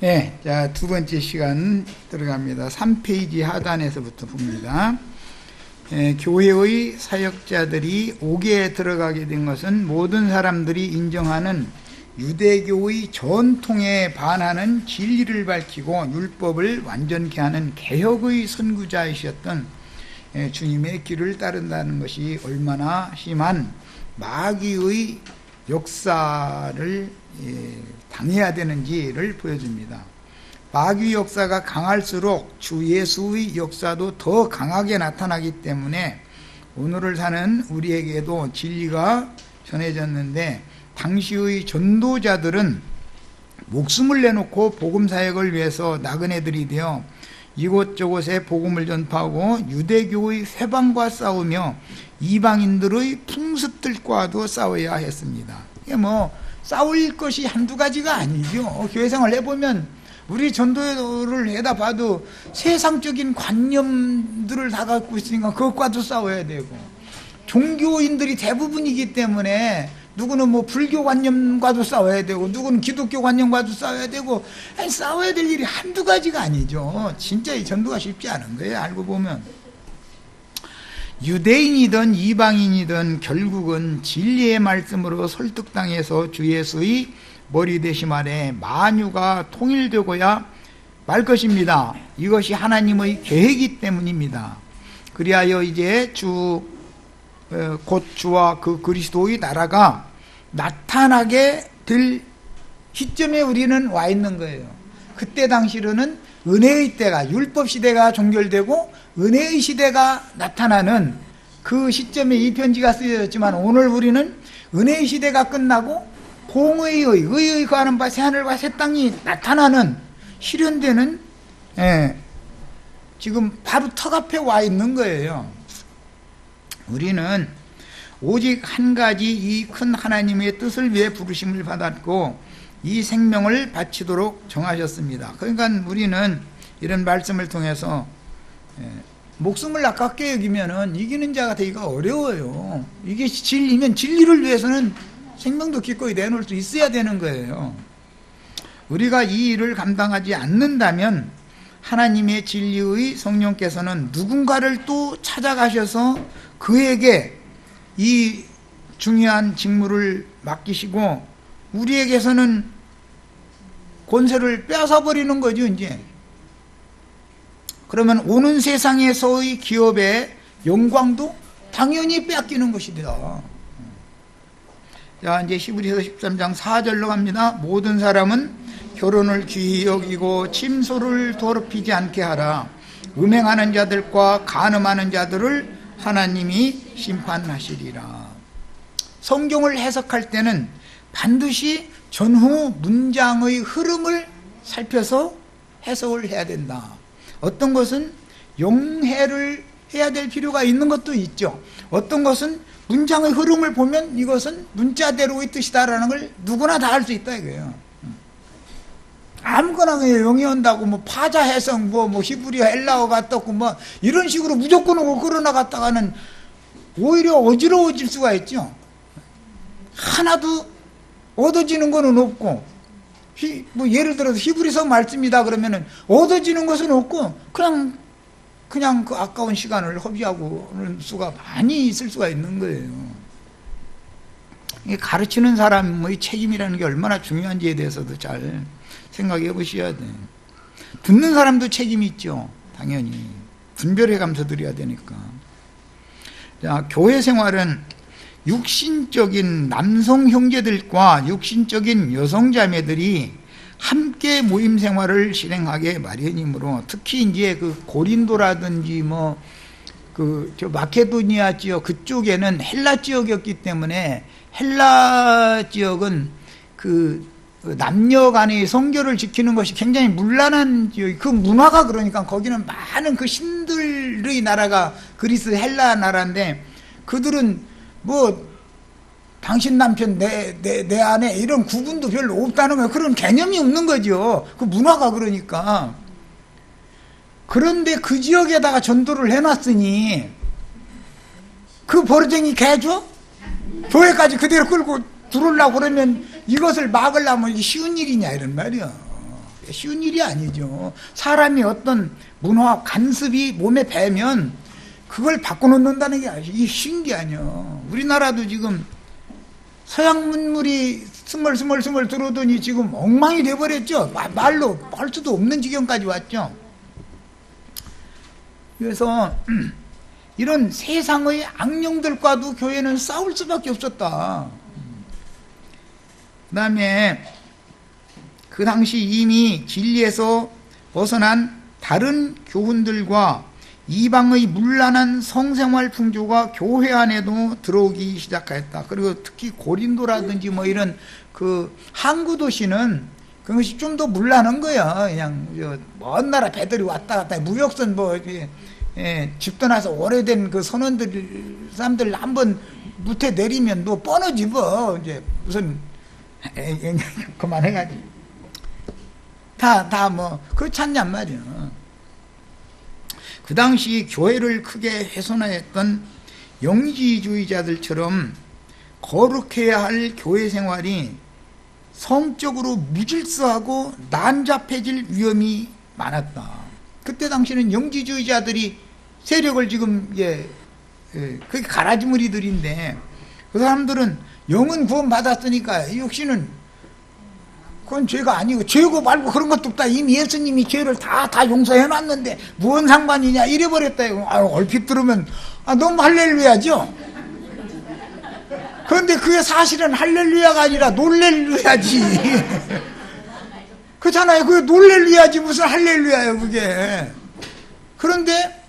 네, 자, 두 번째 시간 들어갑니다. 3페이지 하단에서부터 봅니다. 교회의 사역자들이 옥에 들어가게 된 것은 모든 사람들이 인정하는 유대교의 전통에 반하는 진리를 밝히고 율법을 완전케 하는 개혁의 선구자이셨던 주님의 길을 따른다는 것이 얼마나 심한 마귀의 역사를 당해야 되는지를 보여줍니다. 마귀 역사가 강할수록 주 예수의 역사도 더 강하게 나타나기 때문에 오늘을 사는 우리에게도 진리가 전해졌는데, 당시의 전도자들은 목숨을 내놓고 복음 사역을 위해서 나그네들이 되어 이곳저곳에 복음을 전파하고 유대교의 회방과 싸우며 이방인들의 풍습들과도 싸워야 했습니다. 이게 싸울 것이 한두 가지가 아니죠. 교회생활 해보면 우리 전도를 해다 봐도 세상적인 관념들을 다 갖고 있으니까 그것과도 싸워야 되고, 종교인들이 대부분이기 때문에 누구는 불교 관념과도 싸워야 되고, 누구는 기독교 관념과도 싸워야 되고, 싸워야 될 일이 한두 가지가 아니죠. 진짜 이 전도가 쉽지 않은 거예요, 알고 보면. 유대인이든 이방인이든 결국은 진리의 말씀으로 설득당해서 주 예수의 머리 되심 아래 만유가 통일되고야 말 것입니다. 이것이 하나님의 계획이기 때문입니다. 그리하여 이제 곧 주와 그 그리스도의 나라가 나타나게 될 시점에 우리는 와 있는 거예요. 그때 당시로는 은혜의 때가, 율법 시대가 종결되고 은혜의 시대가 나타나는 그 시점에 이 편지가 쓰여졌지만, 오늘 우리는 은혜의 시대가 끝나고 의의 거하는 바 새하늘과 새 땅이 나타나는, 실현되는, 지금 바로 턱 앞에 와 있는 거예요. 우리는 오직 한 가지 이 큰 하나님의 뜻을 위해 부르심을 받았고 이 생명을 바치도록 정하셨습니다. 그러니까 우리는 이런 말씀을 통해서 목숨을 아깝게 여기면은 이기는 자가 되기가 어려워요. 이게 진리면 진리를 위해서는 생명도 기꺼이 내놓을 수 있어야 되는 거예요. 우리가 이 일을 감당하지 않는다면 하나님의 진리의 성령께서는 누군가를 또 찾아가셔서 그에게 이 중요한 직무를 맡기시고 우리에게서는 권세를 뺏어버리는 거죠, 이제. 그러면 오는 세상에서의 기업의 영광도 당연히 뺏기는 것이다. 자, 이제 히브리서 13장 4절로 갑니다. 모든 사람은 결혼을 귀히 여기고 침소를 더럽히지 않게 하라. 음행하는 자들과 간음하는 자들을 하나님이 심판하시리라. 성경을 해석할 때는 반드시 전후 문장의 흐름을 살펴서 해석을 해야 된다. 어떤 것은 용해를 해야 될 필요가 있는 것도 있죠. 어떤 것은 문장의 흐름을 보면 이것은 문자대로의 뜻이다라는 걸 누구나 다 알 수 있다 이거예요. 아무거나 그냥 용해한다고 파자 해석 히브리어 헬라어가 떴고 이런 식으로 무조건 끌어나갔다가는 오히려 어지러워질 수가 있죠. 하나도 얻어지는 거는 없고, 예를 들어서 히브리서 말씀이다 그러면은 얻어지는 것은 없고 그냥 그 아까운 시간을 허비하고 수가 많이 있을 수가 있는 거예요. 이게 가르치는 사람의 책임이라는 게 얼마나 중요한지에 대해서도 잘 생각해 보셔야 돼요. 듣는 사람도 책임이 있죠. 당연히 분별해 가면서 드려야 되니까. 자, 교회 생활은 육신적인 남성 형제들과 육신적인 여성 자매들이 함께 모임 생활을 실행하게 마련이므로, 특히 이제 그 고린도라든지 마케도니아 지역 그쪽에는 헬라 지역이었기 때문에, 헬라 지역은 그 남녀 간의 성결을 지키는 것이 굉장히 문란한 지역, 그 문화가, 그러니까 거기는 많은 그 신들의 나라가 그리스 헬라 나라인데, 그들은 당신 남편 내 아내 이런 구분도 별로 없다는 거예요. 그런 개념이 없는 거죠. 그 문화가 그러니까. 그런데 그 지역에다가 전도를 해놨으니 그 버르쟁이 개죠? 교회까지 그대로 끌고 들어오려고 그러면 이것을 막으려면 이게 쉬운 일이냐 이런 말이야. 쉬운 일이 아니죠. 사람이 어떤 문화 간섭이 몸에 배면 그걸 바꿔놓는다는 게 이게 쉬운 게 아니에요. 우리나라도 지금 서양 문물이 스멀스멀 들어오더니 지금 엉망이 돼버렸죠. 말로 할 수도 없는 지경까지 왔죠. 그래서 이런 세상의 악령들과도 교회는 싸울 수밖에 없었다. 그 다음에 그 당시 이미 진리에서 벗어난 다른 교훈들과 이방의 문란한 성생활 풍조가 교회 안에도 들어오기 시작했다. 그리고 특히 고린도라든지 뭐 이런 그 항구 도시는 그것이 좀 더 문란한 거야. 그냥 먼 나라 배들이 왔다 갔다 무역선 뭐 집 떠나서 오래된 그 선원들 사람들 한번 무태 내리면 뭐 뻔하지 뭐 이제 무슨 그만해가지고 다 뭐 그렇지 않냔 말이야. 그 당시 교회를 크게 훼손하였던 영지주의자들처럼 거룩해야 할 교회 생활이 성적으로 무질서하고 난잡해질 위험이 많았다. 그때 당시는 영지주의자들이 세력을 지금 그게 가라지무리들인데 그 사람들은 영은 구원 받았으니까 역시는 그건 죄가 아니고 죄고 말고 그런 것도 없다. 이미 예수님이 죄를 다 용서해놨는데 무슨 상관이냐 이래버렸다. 얼핏 들으면 너무 할렐루야죠. 그런데 그게 사실은 할렐루야가 아니라 놀렐루야지. 그렇잖아요. 그게 놀렐루야지 무슨 할렐루야예요 그게. 그런데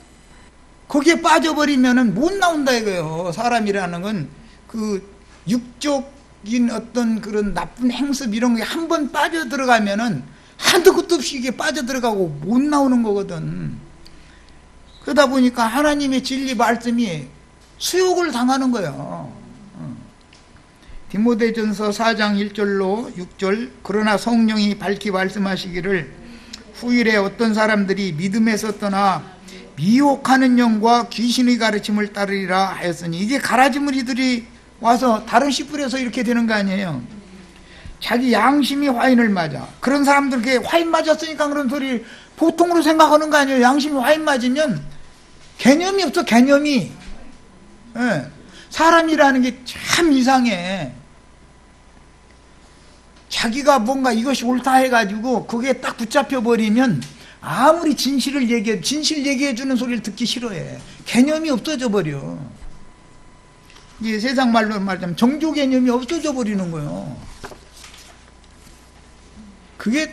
거기에 빠져버리면은 못 나온다 이거예요. 사람이라는 건 그 육적인 어떤 그런 나쁜 행습 이런 게 한 번 빠져 들어가면은 한도 끝도 없이 이게 빠져 들어가고 못 나오는 거거든. 그러다 보니까 하나님의 진리 말씀이 수욕을 당하는 거예요. 디모데전서 4장 1절로 6절 그러나 성령이 밝히 말씀하시기를 후일에 어떤 사람들이 믿음에서 떠나 미혹하는 영과 귀신의 가르침을 따르리라 하였으니 이게 가라지무리들이 와서 다른 씨 뿌려서 이렇게 되는 거 아니에요. 자기 양심이 화인을 맞아. 그런 사람들 화인 맞았으니까 그런 소리 보통으로 생각하는 거 아니에요. 양심이 화인 맞으면 개념이 없어. 개념이. 사람이라는 게 참 이상해. 자기가 뭔가 이것이 옳다 해가지고 그게 딱 붙잡혀 버리면 아무리 진실 얘기해 주는 소리를 듣기 싫어해. 개념이 없어져 버려. 이게 세상 말로 말하자면 정조 개념이 없어져 버리는 거예요. 그게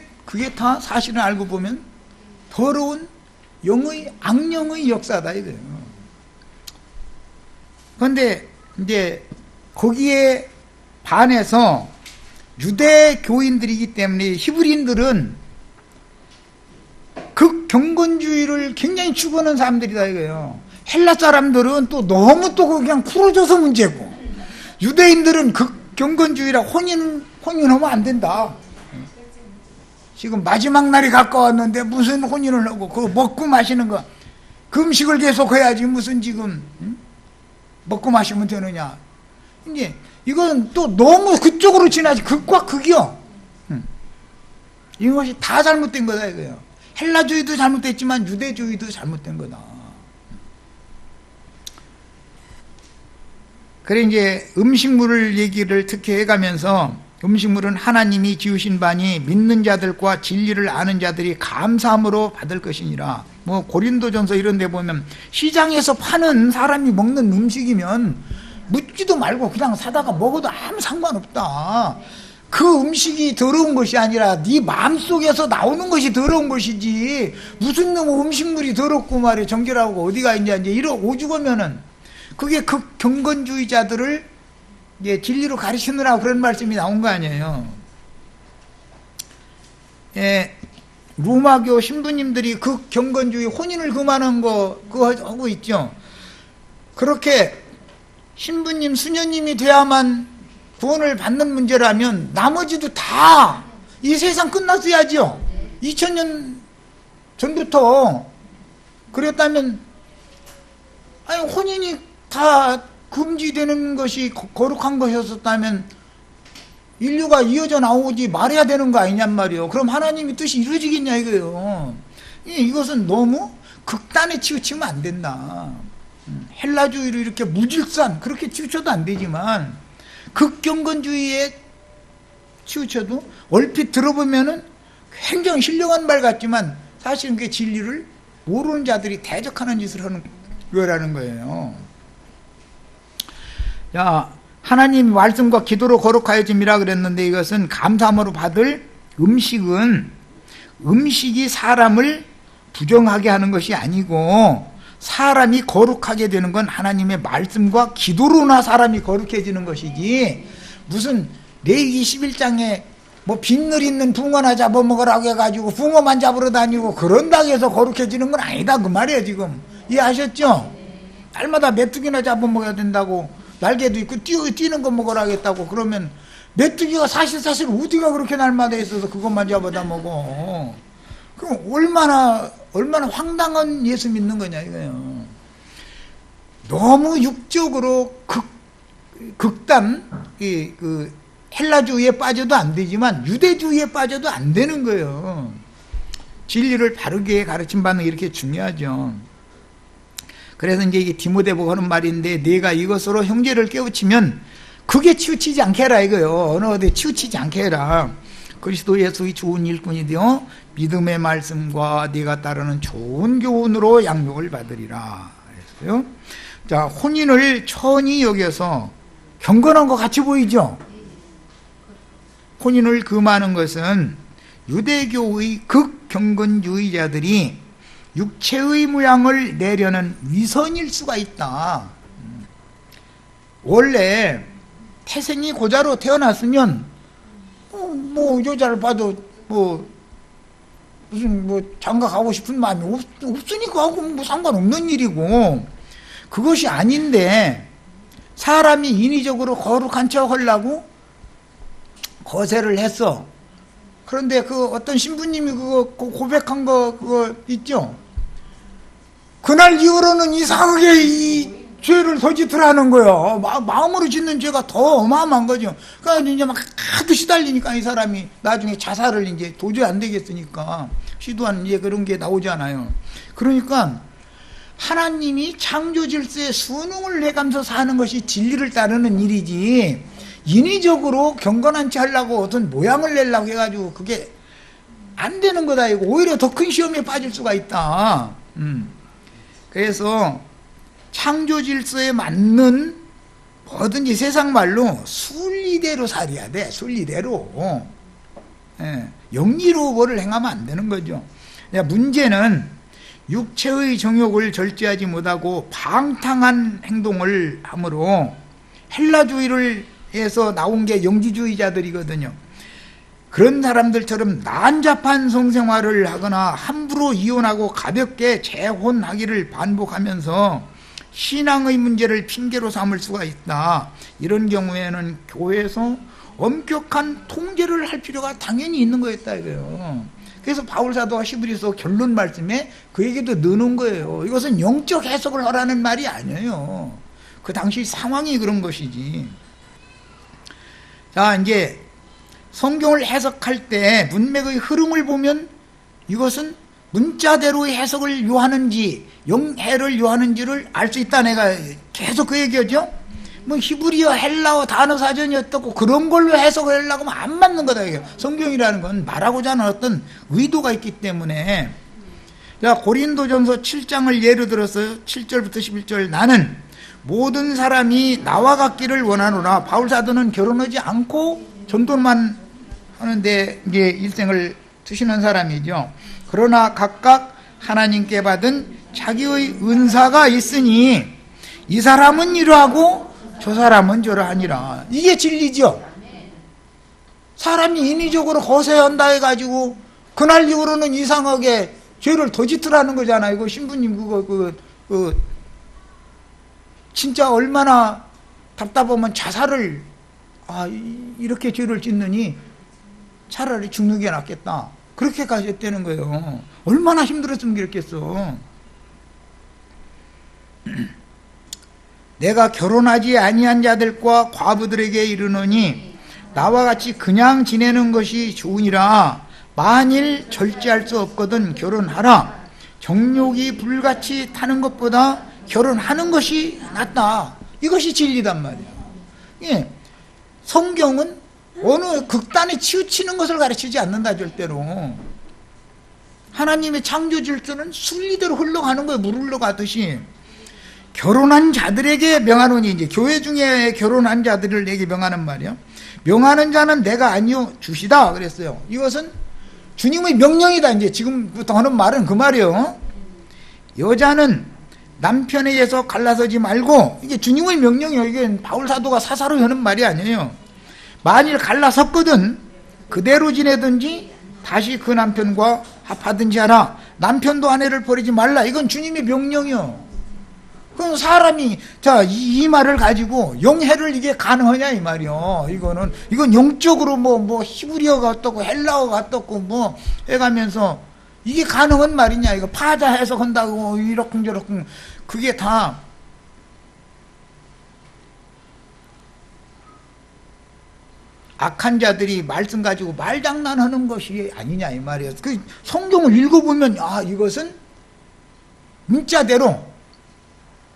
다 사실은 알고 보면 더러운 악령의 역사다 이거예요. 그런데 이제 거기에 반해서 유대 교인들이기 때문에 히브리인들은 극경건주의를 굉장히 추구하는 사람들이다 이거예요. 헬라 사람들은 또 너무 또 그냥 풀어줘서 문제고, 유대인들은 극경건주의라 혼인하면 안 된다. 지금 마지막 날이 가까웠는데 무슨 혼인을 하고 그거 먹고 마시는 거 금식을 계속 해야지 무슨 지금 먹고 마시면 되느냐. 이제 이건 또 너무 그쪽으로 지나지. 극과 극이요. 이것이 다 잘못된 거다 이거예요. 헬라주의도 잘못됐지만 유대주의도 잘못된 거다. 그래 이제 음식물을 얘기를 특히 해가면서 음식물은 하나님이 지으신 바니 믿는 자들과 진리를 아는 자들이 감사함으로 받을 것이니라. 뭐 고린도전서 이런 데 보면 시장에서 파는 사람이 먹는 음식이면 묻지도 말고 그냥 사다가 먹어도 아무 상관없다. 그 음식이 더러운 것이 아니라 네 마음속에서 나오는 것이 더러운 것이지 무슨 놈의 음식물이 더럽고 말이야 정결하고 어디가 있냐 이제 이런 오죽하면은 그게 극경건주의자들을 이제 진리로 가르치느라고 그런 말씀이 나온 거 아니에요. 예, 로마교 신부님들이 극경건주의 혼인을 금하는 거 그거 하고 있죠. 그렇게 신부님, 수녀님이 돼야만 구원을 받는 문제라면 나머지도 다 이 세상 끝났어야죠. 2000년 전부터 그랬다면 아니 혼인이 다 금지되는 것이 거룩한 것이었다면 인류가 이어져 나오지 말해야 되는 거 아니냔 말이에요. 그럼 하나님의 뜻이 이루어지겠냐 이거예요. 이것은 너무 극단에 치우치면 안 된다. 헬라주의로 이렇게 무질산 그렇게 치우쳐도 안 되지만 극경건주의에 치우쳐도 얼핏 들어보면은 굉장히 신령한 말 같지만 사실은 그게 진리를 모르는 자들이 대적하는 짓을 하는 거라는 거예요. 자, 하나님 말씀과 기도로 거룩하여짐이라 그랬는데 이것은 감사함으로 받을 음식이 사람을 부정하게 하는 것이 아니고 사람이 거룩하게 되는 건 하나님의 말씀과 기도로나 사람이 거룩해지는 것이지 무슨 레위기 11장에 뭐 빗늘 있는 붕어나 잡아먹으라고 해가지고 붕어만 잡으러 다니고 그런다고 해서 거룩해지는 건 아니다 그 말이에요. 지금 이해하셨죠? 날마다 메뚜기나 잡아먹어야 된다고 날개도 있고 뛰는 거 먹으라 하겠다고 그러면 메뚜기가 사실 어디가 그렇게 날마다 있어서 그것만 잡아다 먹어. 그럼 얼마나 황당한 예수 믿는 거냐 이거예요. 너무 육적으로 극단 그 헬라주의에 빠져도 안 되지만 유대주의에 빠져도 안 되는 거예요. 진리를 바르게 가르침받는 게 이렇게 중요하죠. 그래서 이제 이게 디모데보고 하는 말인데 내가 이것으로 형제를 깨우치면 그게 치우치지 않게 해라 이거요. 어느 어디 치우치지 않게 해라. 그리스도 예수의 좋은 일꾼이 되어 믿음의 말씀과 네가 따르는 좋은 교훈으로 양육을 받으리라 그랬어요. 자, 혼인을 천히 여겨서 경건한 것 같이 보이죠? 혼인을 금하는 것은 유대교의 극경건주의자들이 육체의 모양을 내려는 위선일 수가 있다. 원래 태생이 고자로 태어났으면 뭐 여자를 봐도 무슨 장가 가고 싶은 마음이 없으니까 하고 뭐 상관없는 일이고 그것이 아닌데 사람이 인위적으로 거룩한 척 하려고 거세를 했어. 그런데 그 어떤 신부님이 그거 고백한 거 그거 있죠? 그날 이후로는 이상하게 이 죄를 더 짓으라는 거예요. 마음으로 짓는 죄가 더 어마어마한 거죠. 그러니까 이제 막 하도 시달리니까 이 사람이 나중에 자살을 이제 도저히 안 되겠으니까 시도하는 이제 그런 게 나오잖아요. 그러니까 하나님이 창조 질서에 순응을 해가면서 사는 것이 진리를 따르는 일이지 인위적으로 경건한 채 하려고 어떤 모양을 내려고 해가지고 그게 안 되는 거다. 이거 오히려 더 큰 시험에 빠질 수가 있다. 그래서 창조 질서에 맞는 뭐든지 세상 말로 순리대로 살아야 돼. 순리대로. 영리로 뭐를 행하면 안 되는 거죠. 문제는 육체의 정욕을 절제하지 못하고 방탕한 행동을 함으로 헬라주의를 해서 나온 게 영지주의자들이거든요. 그런 사람들처럼 난잡한 성생활을 하거나 함부로 이혼하고 가볍게 재혼하기를 반복하면서 신앙의 문제를 핑계로 삼을 수가 있다. 이런 경우에는 교회에서 엄격한 통제를 할 필요가 당연히 있는 거였다 이거예요. 그래서 바울사도가 히브리서 결론 말씀에 그 얘기도 넣는 거예요. 이것은 영적 해석을 하라는 말이 아니에요. 그 당시 상황이 그런 것이지. 자, 이제 성경을 해석할 때 문맥의 흐름을 보면 이것은 문자대로의 해석을 요하는지 영해를 요하는지를 알 수 있다. 내가 계속 그 얘기하죠. 뭐 히브리어 헬라어 단어 사전이 어떻고 그런 걸로 해석을 하려고 하면 안 맞는 거다. 이게 성경이라는 건 말하고자 하는 어떤 의도가 있기 때문에. 자, 고린도전서 7장을 예로 들어서 7절부터 11절 나는 모든 사람이 나와 같기를 원하노라. 바울사도는 결혼하지 않고 전도만 하는데 이제 일생을 두시는 사람이죠. 그러나 각각 하나님께 받은 자기의 은사가 있으니 이 사람은 이러하고 저 사람은 저러하니라. 이게 진리죠. 사람이 인위적으로 거세한다 해가지고 그날 이후로는 이상하게 죄를 더 짓으라는 거잖아요. 이거 신부님 그거 진짜 얼마나 답답하면 자살을 이렇게 죄를 짓느니 차라리 죽는 게 낫겠다. 그렇게까지 했다는 거예요. 얼마나 힘들었으면 그랬겠어. 내가 결혼하지 아니한 자들과 과부들에게 이르노니 나와 같이 그냥 지내는 것이 좋으니라. 만일 절제할 수 없거든 결혼하라. 정욕이 불같이 타는 것보다 결혼하는 것이 낫다. 이것이 진리단 말이에요. 예. 성경은 어느 극단에 치우치는 것을 가르치지 않는다. 절대로 하나님의 창조 질서는 순리대로 흘러가는 거예요. 물 흘러가듯이. 결혼한 자들에게 명하노니, 이제 교회 중에 결혼한 자들을 내게 명하는 말이야. 명하는 자는 내가 아니요 주시다 그랬어요. 이것은 주님의 명령이다. 이제 지금부터 하는 말은 그 말이요. 여자는 남편에 의해서 갈라서지 말고, 이게 주님의 명령이에요. 이게 바울 사도가 사사로 하는 말이 아니에요. 만일 갈라섰거든 그대로 지내든지 다시 그 남편과 합하든지 하라. 남편도 아내를 버리지 말라. 이건 주님의 명령이요. 그럼 사람이 이 말을 가지고 영해를 이게 가능하냐 이 말이요. 이건 영적으로 뭐 히브리어가 어떻고 헬라어가 어떻고 뭐 해가면서 이게 가능한 말이냐. 이거 파자 해석한다고 이렇쿵저렇쿵. 그게 다 악한 자들이 말씀 가지고 말장난하는 것이 아니냐 이 말이에요. 그 성경을 읽어보면 이것은 문자대로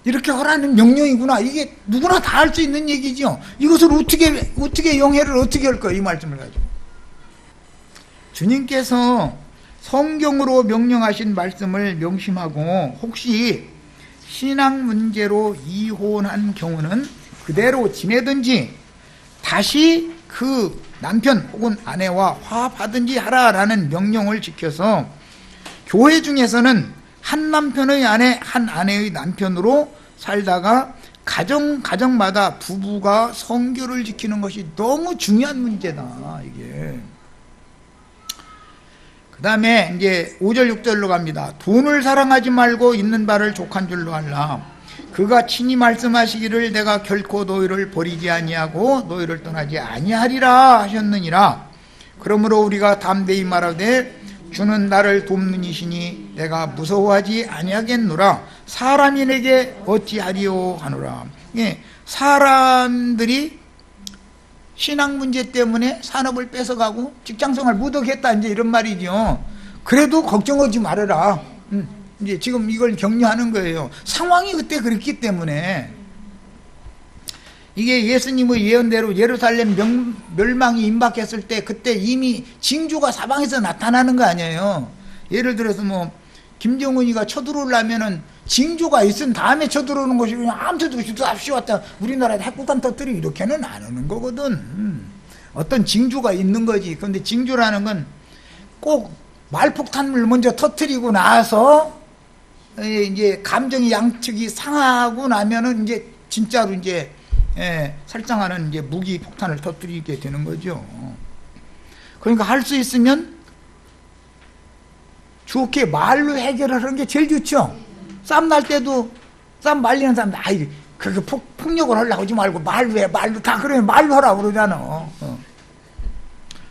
이렇게 하라는 명령이구나. 이게 누구나 다 할 수 있는 얘기죠. 이것을 어떻게 영해를 어떻게 할 거야 이 말씀을 가지고. 주님께서 성경으로 명령하신 말씀을 명심하고 혹시 신앙 문제로 이혼한 경우는 그대로 지내든지 다시 그 남편 혹은 아내와 화합하든지 하라라는 명령을 지켜서 교회 중에서는 한 남편의 아내, 한 아내의 남편으로 살다가 가정마다 부부가 성교를 지키는 것이 너무 중요한 문제다. 이게. 그 다음에 이제 5절 6절로 갑니다. 돈을 사랑하지 말고 있는 바를 족한 줄로 알라. 그가 친히 말씀하시기를 내가 결코 너희를 버리지 아니하고 너희를 떠나지 아니하리라 하셨느니라. 그러므로 우리가 담대히 말하되 주는 나를 돕는 이시니 내가 무서워하지 아니하겠노라. 사람이 내게 어찌하리요 하노라. 예, 사람들이 신앙 문제 때문에 산업을 뺏어가고 직장생활 못하겠다 이제 이런 말이죠. 그래도 걱정하지 말아라. 이제 지금 이걸 격려하는 거예요. 상황이 그때 그랬기 때문에. 이게 예수님의 예언대로 예루살렘 멸망이 임박했을 때 그때 이미 징조가 사방에서 나타나는 거 아니에요. 예를 들어서 뭐 김정은이가 쳐들어오려면은 징조가 있은 다음에 쳐들어오는 것이 그냥 아무튼 없이 왔다 우리나라에 핵폭탄 터뜨리 이렇게는 안 오는 거거든. 어떤 징조가 있는 거지. 그런데 징조라는 건 꼭 말폭탄을 먼저 터뜨리고 나서 이제 감정의 양측이 상하고 나면은 이제 진짜로 이제 살상하는 이제 무기 폭탄을 터뜨리게 되는 거죠. 그러니까 할 수 있으면 좋게 말로 해결을 하는 게 제일 좋죠. 싸움 날 때도 싸움 말리는 사람 그렇게 폭력을 하려고 하지 말고 말로 해. 말로 다 그러면 말로 하라고 그러잖아.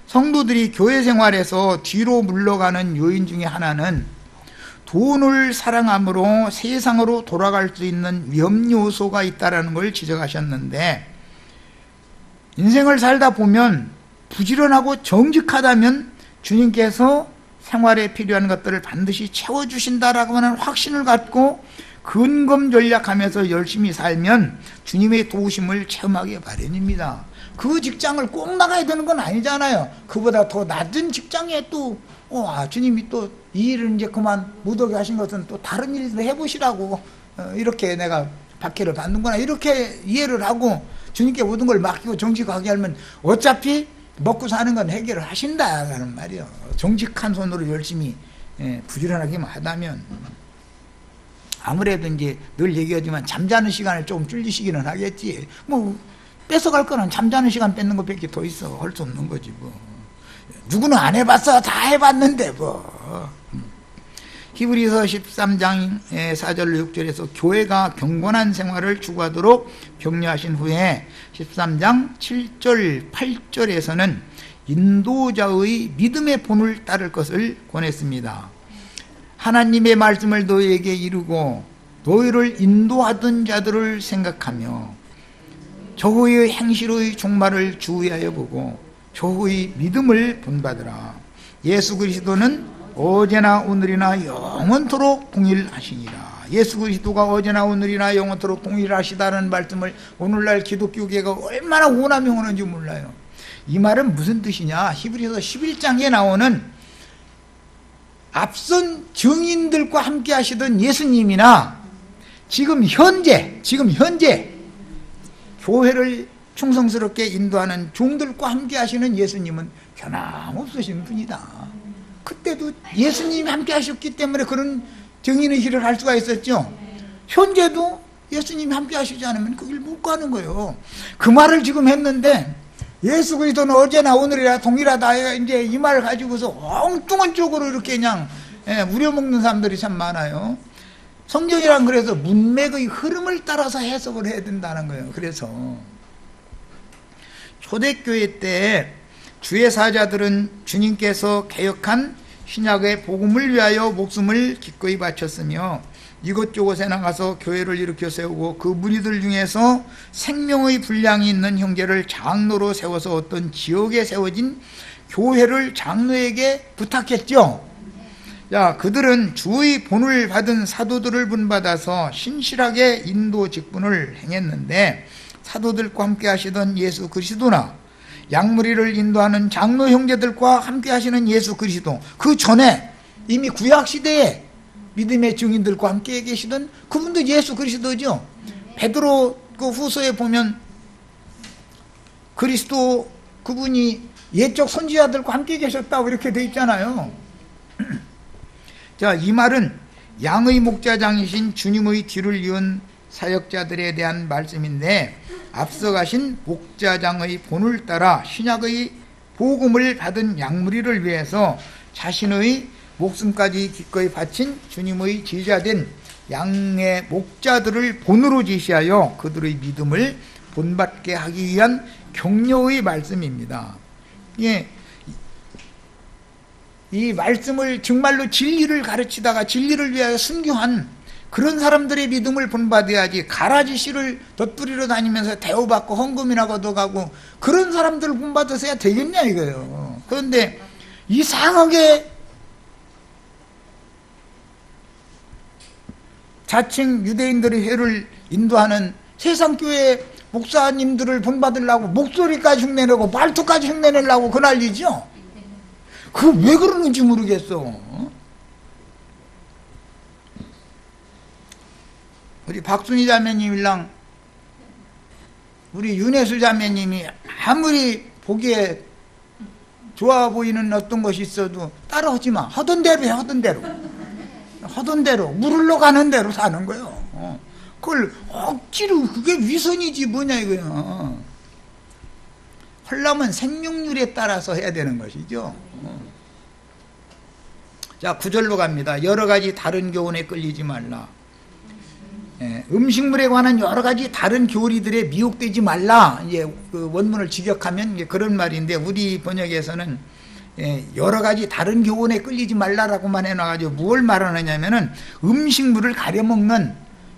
성도들이 교회 생활에서 뒤로 물러가는 요인 중에 하나는 돈을 사랑함으로 세상으로 돌아갈 수 있는 위험 요소가 있다는 걸 지적하셨는데, 인생을 살다 보면 부지런하고 정직하다면 주님께서 생활에 필요한 것들을 반드시 채워주신다라고 하는 확신을 갖고 근검 전략하면서 열심히 살면 주님의 도우심을 체험하기 마련입니다. 그 직장을 꼭 나가야 되는 건 아니잖아요. 그보다 더 낮은 직장에 또 주님이 또 이 일을 이제 그만 못하게 하신 것은 또 다른 일도 해보시라고 이렇게 내가 박해를 받는구나 이렇게 이해를 하고 주님께 모든 걸 맡기고 정직하게 하면 어차피 먹고 사는 건 해결을 하신다라는 말이에요. 정직한 손으로 열심히 부지런하게만 하다면. 아무래도 이제 늘 얘기하지만 잠자는 시간을 조금 줄이시기는 하겠지. 뭐 뺏어갈 거는 잠자는 시간 뺏는 것밖에 더 있어. 할 수 없는 거지 뭐. 누구는 안 해봤어. 다 해봤는데 뭐. 히브리서 13장 4절로 6절에서 교회가 경건한 생활을 추구하도록 격려하신 후에 13장 7절 8절에서는 인도자의 믿음의 본을 따를 것을 권했습니다. 하나님의 말씀을 너희에게 이루고 너희를 인도하던 자들을 생각하며 저의 행실의 종말을 주의하여 보고 저의 믿음을 본받으라. 예수 그리스도는 어제나 오늘이나 영원토록 동일하시니라. 예수 그리스도가 어제나 오늘이나 영원토록 동일하시다는 말씀을 오늘날 기독교계가 얼마나 원하며 하는지 몰라요. 이 말은 무슨 뜻이냐? 히브리서 11장에 나오는 앞선 증인들과 함께 하시던 예수님이나 지금 현재 교회를 충성스럽게 인도하는 종들과 함께 하시는 예수님은 변함없으신 분이다. 그때도 예수님이 함께 하셨기 때문에 그런 증인의 길을 할 수가 있었죠. 현재도 예수님이 함께 하시지 않으면 그 길 못 가는 거예요. 그 말을 지금 했는데 예수 그리스도는 어제나 오늘이라 동일하다. 이제 이 말을 가지고서 엉뚱한 쪽으로 이렇게 그냥 우려먹는 사람들이 참 많아요. 성경이란 그래서 문맥의 흐름을 따라서 해석을 해야 된다는 거예요. 그래서 초대교회 때 주의 사자들은 주님께서 개혁한 신약의 복음을 위하여 목숨을 기꺼이 바쳤으며 이곳저곳에 나가서 교회를 일으켜 세우고 그 무리들 중에서 생명의 분량이 있는 형제를 장로로 세워서 어떤 지역에 세워진 교회를 장로에게 부탁했죠. 자, 그들은 주의 본을 받은 사도들을 분받아서 신실하게 인도 직분을 행했는데 사도들과 함께 하시던 예수 그리스도나 양무리를 인도하는 장로 형제들과 함께 하시는 예수 그리스도, 그 전에 이미 구약시대에 믿음의 증인들과 함께 계시던 그분도 예수 그리스도죠. 베드로 그 후서에 보면 그리스도 그분이 옛적 선지자들과 함께 계셨다고 이렇게 돼 있잖아요. 자, 이 말은 양의 목자장이신 주님의 뒤를 이은 사역자들에 대한 말씀인데 앞서 가신 목자장의 본을 따라 신약의 복음을 받은 양무리를 위해서 자신의 목숨까지 기꺼이 바친 주님의 제자된 양의 목자들을 본으로 제시하여 그들의 믿음을 본받게 하기 위한 격려의 말씀입니다. 예, 이 말씀을 정말로 진리를 가르치다가 진리를 위하여 순교한 그런 사람들의 믿음을 본받아야지, 가라지 씨를 덧부리러 다니면서 대우받고 헌금이나 걷어가고 그런 사람들을 본받아서야 되겠냐 이거예요. 그런데 이상하게 자칭 유대인들의 회를 인도하는 세상교회 목사님들을 본받으려고 목소리까지 흉내내고 말투까지 흉내내려고 그 난리죠. 그거 왜 그러는지 모르겠어. 우리 박순희 자매님이랑 우리 윤혜수 자매님이 아무리 보기에 좋아 보이는 어떤 것이 있어도 따라하지 마. 하던 대로 해. 하던 대로 물을 가는 대로 사는 거예요. 그걸 억지로, 그게 위선이지 뭐냐 이거야. 하려면 생명률에 따라서 해야 되는 것이죠. 자, 9절로 갑니다. 여러 가지 다른 교훈에 끌리지 말라. 음식물에 관한 여러 가지 다른 교리들에 미혹되지 말라. 이제 그 원문을 직역하면 이제 그런 말인데 우리 번역에서는 여러 가지 다른 교훈에 끌리지 말라라고만 해놔가지고 뭘 말하느냐면은 음식물을 가려 먹는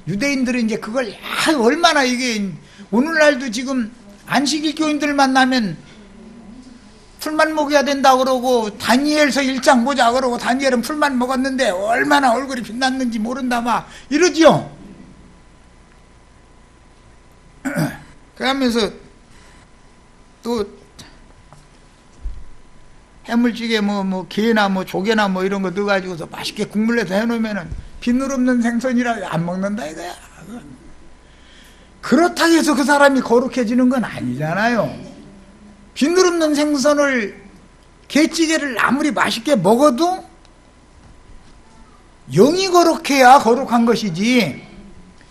유대인들은 이제 그걸 얼마나 이게 오늘날도 지금 안식일 교인들 만나면 풀만 먹여야 된다 그러고 다니엘서 1장 보자 그러고 다니엘은 풀만 먹었는데 얼마나 얼굴이 빛났는지 모른다 막 이러지요. 그러면서 또 해물찌개 뭐 게나 뭐 조개나 뭐 이런 거 넣어가지고서 맛있게 국물 내서 해놓으면은 비늘 없는 생선이라 안 먹는다 이거야. 그렇다고 해서 그 사람이 거룩해지는 건 아니잖아요. 비늘 없는 생선을 게찌개를 아무리 맛있게 먹어도 영이 거룩해야 거룩한 것이지,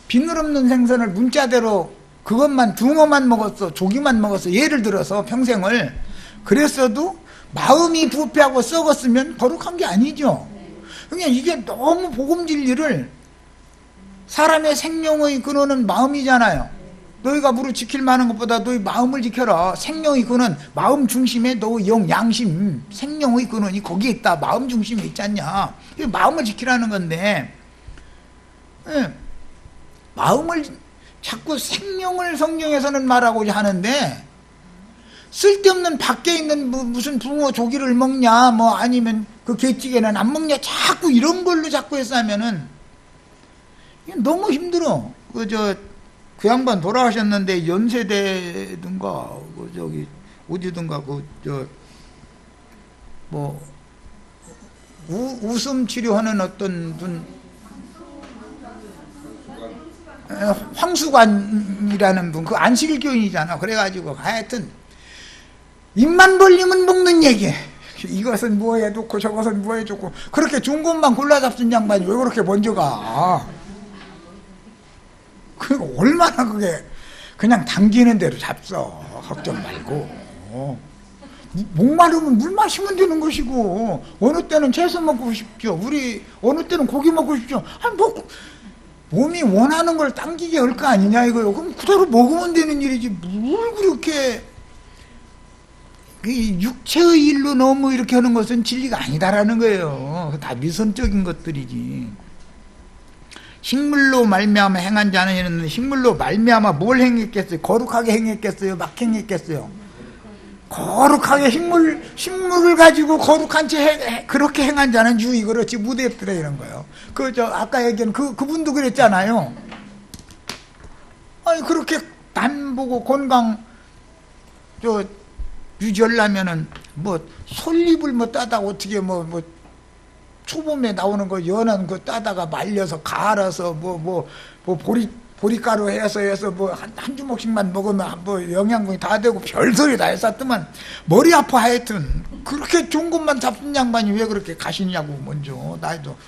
비늘 없는 생선을 문자대로 그것만 둥어만 먹었어, 조기만 먹었어, 예를 들어서 평생을 그랬어도 마음이 부패하고 썩었으면 거룩한 게 아니죠. 그러니까 이게 너무 복음 진리를, 사람의 생명의 근원은 마음이잖아요. 너희가 무릇 지킬 만한 것보다 너희 마음을 지켜라. 생명의 근원, 마음 중심에 너희 영, 양심, 생명의 근원이 거기에 있다. 마음 중심에 있지 않냐. 마음을 지키라는 건데, 마음을 자꾸 생명을 성경에서는 말하고자 하는데 쓸데없는 밖에 있는 무슨 붕어 조기를 먹냐 뭐 아니면 그 개찌개는 안 먹냐 자꾸 이런 걸로 자꾸 해서 하면은 너무 힘들어. 그 양반 돌아가셨는데 연세대든가 저기 어디든가 웃음 치료하는 어떤 분 황수관이라는 분, 그 안식일교인이잖아. 그래가지고 하여튼 입만 벌리면 먹는 얘기. 이것은 뭐에 좋고 저것은 뭐에 좋고 그렇게 좋은 것만 골라 잡순 양반이 왜 그렇게 먼저 가? 그 얼마나 그게 그냥 당기는 대로 잡숴. 걱정 말고. 목마르면 물 마시면 되는 것이고 어느 때는 채소 먹고 싶죠. 우리 어느 때는 고기 먹고 싶죠. 몸이 원하는 걸 당기게 할 거 아니냐 이거요. 그럼 그대로 먹으면 되는 일이지 뭘 그렇게 육체의 일로 너무 이렇게 하는 것은 진리가 아니다라는 거예요. 다 미선적인 것들이지. 식물로 말미암아 행한 자는 이랬는데 식물로 말미암아 뭘 행했겠어요? 거룩하게 행했겠어요? 막 행했겠어요? 거룩하게 식물을 가지고 거룩한 채 그렇게 행한 자는 유이 그렇지 무대들에 이런 거예요. 아까 얘기한 그분도 그랬잖아요. 아니 그렇게 남 보고 건강 유지하려면은 솔잎을 따다 어떻게 초봄에 나오는 거 연한 거 따다가 말려서 갈아서 보리가루 해서 한 주먹씩만 먹으면 영양분이 다 되고 별소리 다 했었더만 머리 아파. 하여튼 그렇게 좋은 것만 잡순 양반이 왜 그렇게 가시냐고. 먼저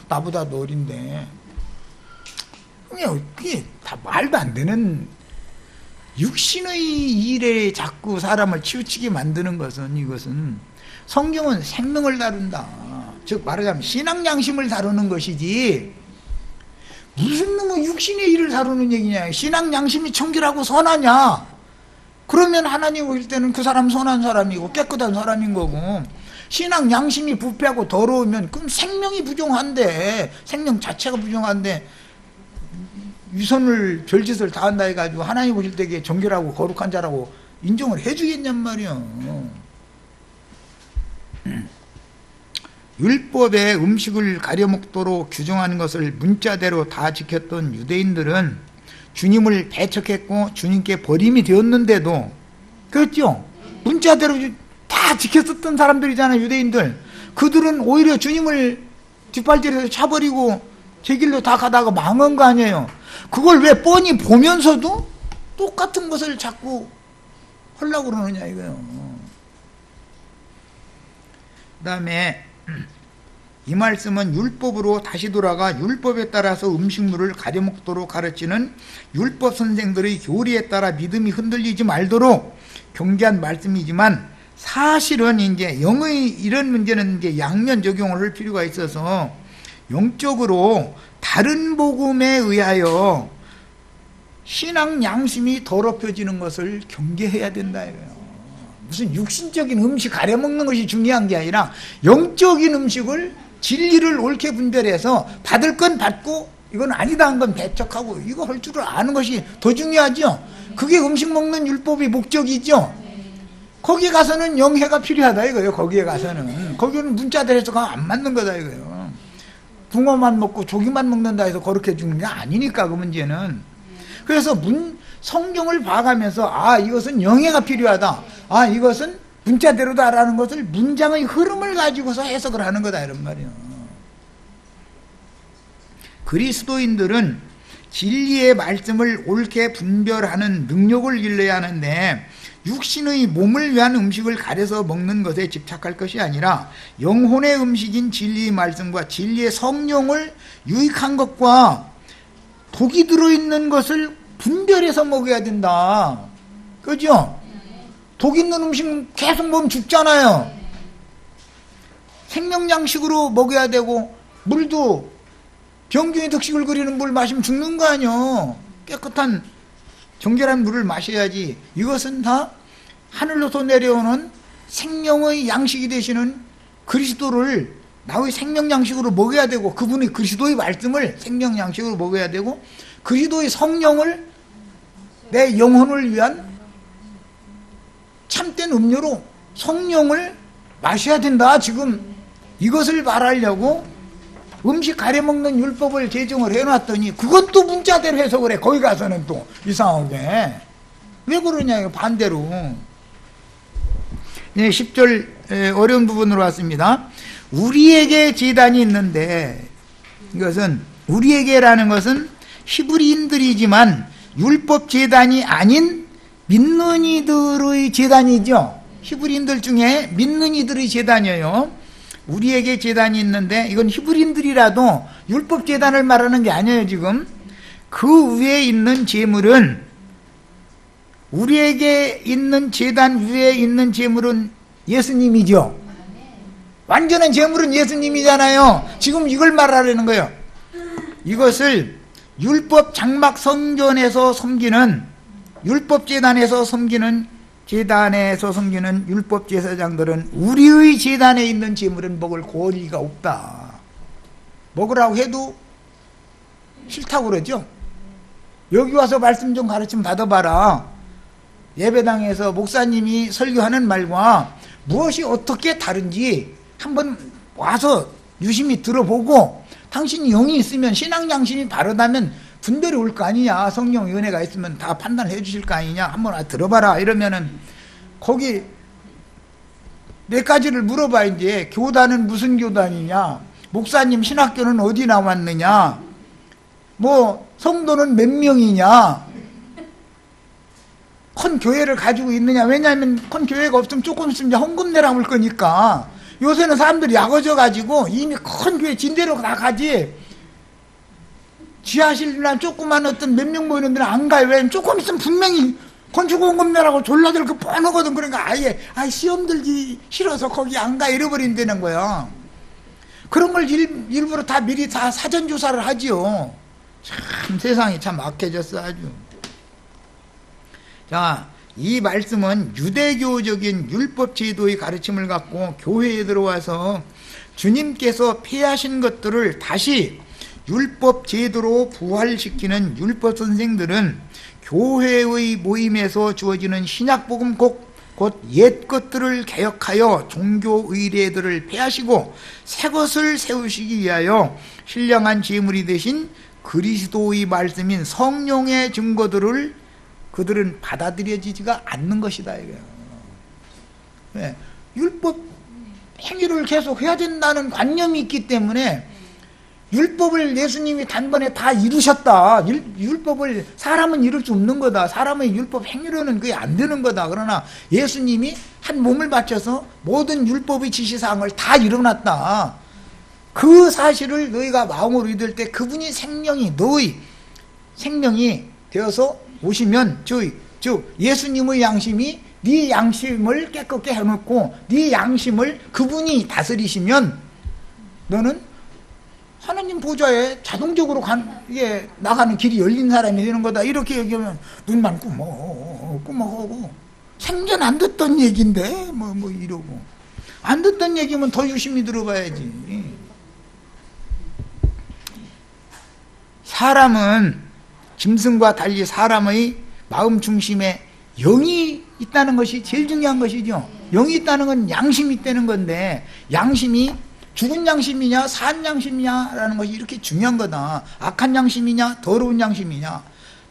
나보다도 어린데 그게 다 말도 안 되는 육신의 일에 자꾸 사람을 치우치게 만드는 것은 이것은 성경은 생명을 다룬다. 즉 말하자면 신앙 양심을 다루는 것이지 무슨 놈의 육신의 일을 다루는 얘기냐. 신앙 양심이 청결하고 선하냐 그러면 하나님 오실 때는 그 사람 선한 사람이고 깨끗한 사람인 거고 신앙 양심이 부패하고 더러우면 그럼 생명이 부정한데 생명 자체가 부정한데 위선을 별짓을 다 한다 해가지고 하나님 오실 때에 정결하고 거룩한 자라고 인정을 해주겠냔 말이야. 율법에 음식을 가려 먹도록 규정하는 것을 문자대로 다 지켰던 유대인들은 주님을 배척했고 주님께 버림이 되었는데도 그렇죠? 문자대로 다 지켰었던 사람들이잖아요. 유대인들. 그들은 오히려 주님을 뒷발질해서 차버리고 제 길로 다 가다가 망한 거 아니에요. 그걸 왜 뻔히 보면서도 똑같은 것을 자꾸 하려고 그러느냐 이거예요. 그 다음에 이 말씀은 율법으로 다시 돌아가 율법에 따라서 음식물을 가려 먹도록 가르치는 율법 선생들의 교리에 따라 믿음이 흔들리지 말도록 경계한 말씀이지만 사실은 이제 영의 이런 문제는 이제 양면 적용을 할 필요가 있어서 영적으로 다른 복음에 의하여 신앙 양심이 더럽혀지는 것을 경계해야 된다 이거예요. 무슨 육신적인 음식 가려 먹는 것이 중요한 게 아니라 영적인 음식을 진리를 옳게 분별해서 받을 건 받고 이건 아니다 한 건 배척하고 이거 할 줄을 아는 것이 더 중요하죠. 그게 음식 먹는 율법의 목적이죠. 거기 가서는 영해가 필요하다 이거예요. 거기에 가서는 거기는 문자들에서 안 맞는 거다 이거예요. 붕어만 먹고 조기만 먹는다 해서 거룩해 주는 게 아니니까 그 문제는. 그래서 성경을 봐가면서 이것은 영해가 필요하다. 이것은 문자대로다라는 것을 문장의 흐름을 가지고서 해석을 하는 거다 이런 말이에요. 그리스도인들은 진리의 말씀을 옳게 분별하는 능력을 길러야 하는데 육신의 몸을 위한 음식을 가려서 먹는 것에 집착할 것이 아니라 영혼의 음식인 진리의 말씀과 진리의 성령을 유익한 것과 독이 들어있는 것을 분별해서 먹어야 된다. 그죠? 독 있는 음식 계속 먹으면 죽잖아요. 생명양식으로 먹어야 되고 물도 병균이 득식을 그리는 물 마시면 죽는 거 아니요. 깨끗한 정결한 물을 마셔야지. 이것은 다 하늘로서 내려오는 생명의 양식이 되시는 그리스도를 나의 생명양식으로 먹어야 되고 그분이 그리스도의 말씀을 생명양식으로 먹어야 되고 그리스도의 성령을 내 영혼을 위한 참된 음료로 성령을 마셔야 된다. 지금 이것을 말하려고 음식 가려먹는 율법을 제정을 해놨더니 그것도 문자대로 해석을 해. 거기 가서는 또 이상하게. 왜 그러냐, 반대로. 네, 10절 어려운 부분으로 왔습니다. 우리에게 제단이 있는데, 이것은 우리에게라는 것은 히브리인들이지만 율법 제단이 아닌 믿는 이들의 제단이죠. 히브리인들 중에 믿는 이들의 제단이에요. 우리에게 제단이 있는데, 이건 히브리인들이라도 율법 제단을 말하는 게 아니에요. 지금 그 위에 있는 제물은, 우리에게 있는 제단 위에 있는 제물은 예수님이죠. 완전한 제물은 예수님이잖아요. 지금 이걸 말하려는 거예요. 이것을 율법 장막 성전에서 섬기는, 율법 제단에서 섬기는, 제단에서 섬기는 율법 제사장들은 우리의 제단에 있는 제물은 먹을 권리가 없다. 먹으라고 해도 싫다고 그러죠. 여기 와서 말씀 좀 가르침 받아봐라. 예배당에서 목사님이 설교하는 말과 무엇이 어떻게 다른지 한번 와서 유심히 들어보고, 당신이 영이 있으면, 신앙 양심이 바르다면 분별이 올 거 아니냐, 성령 은혜가 있으면 다 판단해 주실 거 아니냐, 한번 들어봐라. 이러면은 거기 몇 가지를 물어봐. 이제 교단은 무슨 교단이냐, 목사님 신학교는 어디 나왔느냐, 뭐 성도는 몇 명이냐, 큰 교회를 가지고 있느냐. 왜냐하면 큰 교회가 없으면 조금 있으면 헌금 내라 올 거니까. 요새는 사람들이 약어져 가지고 이미 큰 교회 진대로 다 가지, 지하실이나 조그만 어떤 몇 명 모이는 데는 안 가요. 왜냐면 조금 있으면 분명히 건축 헌금 내라고 졸라들 그 뻔하거든. 그러니까 아예 시험 들기 싫어서 거기 안 가 잃어버린다는 거야. 그런 걸 일부러 다 미리 다 사전 조사를 하지요. 참 세상이 참 악해졌어 아주. 자, 이 말씀은 유대교적인 율법 제도의 가르침을 갖고 교회에 들어와서 주님께서 폐하신 것들을 다시 율법 제도로 부활시키는 율법 선생들은 교회의 모임에서 주어지는 신약복음 곧 옛 것들을 개혁하여 종교 의례들을 폐하시고 새 것을 세우시기 위하여 신령한 제물이 되신 그리스도의 말씀인 성령의 증거들을 그들은 받아들여지지가 않는 것이다 이거예요. 왜? 율법 행위를 계속 해야 된다는 관념이 있기 때문에, 율법을 예수님이 단번에 다 이루셨다. 율법을 사람은 이룰 수 없는 거다. 사람의 율법 행위로는 그게 안 되는 거다. 그러나 예수님이 한 몸을 바쳐서 모든 율법의 지시사항을 다 이뤄놨다. 그 사실을 너희가 마음으로 믿을 때 그분이 생명이, 너의 생명이 되어서 오시면, 즉 예수님의 양심이 네 양심을 깨끗게 해놓고 네 양심을 그분이 다스리시면 너는 하나님 보좌에 자동적으로 나가는 길이 열린 사람이 되는 거다. 이렇게 얘기하면 눈만 꾸먹하고 생전 안 듣던 얘기인데 뭐 이러고, 안 듣던 얘기면 더 유심히 들어봐야지. 사람은 짐승과 달리 사람의 마음 중심에 영이 있다는 것이 제일 중요한 것이죠. 영이 있다는 건 양심이 있다는 건데, 양심이 죽은 양심이냐 산 양심이냐라는 것이 이렇게 중요한 거다. 악한 양심이냐 더러운 양심이냐,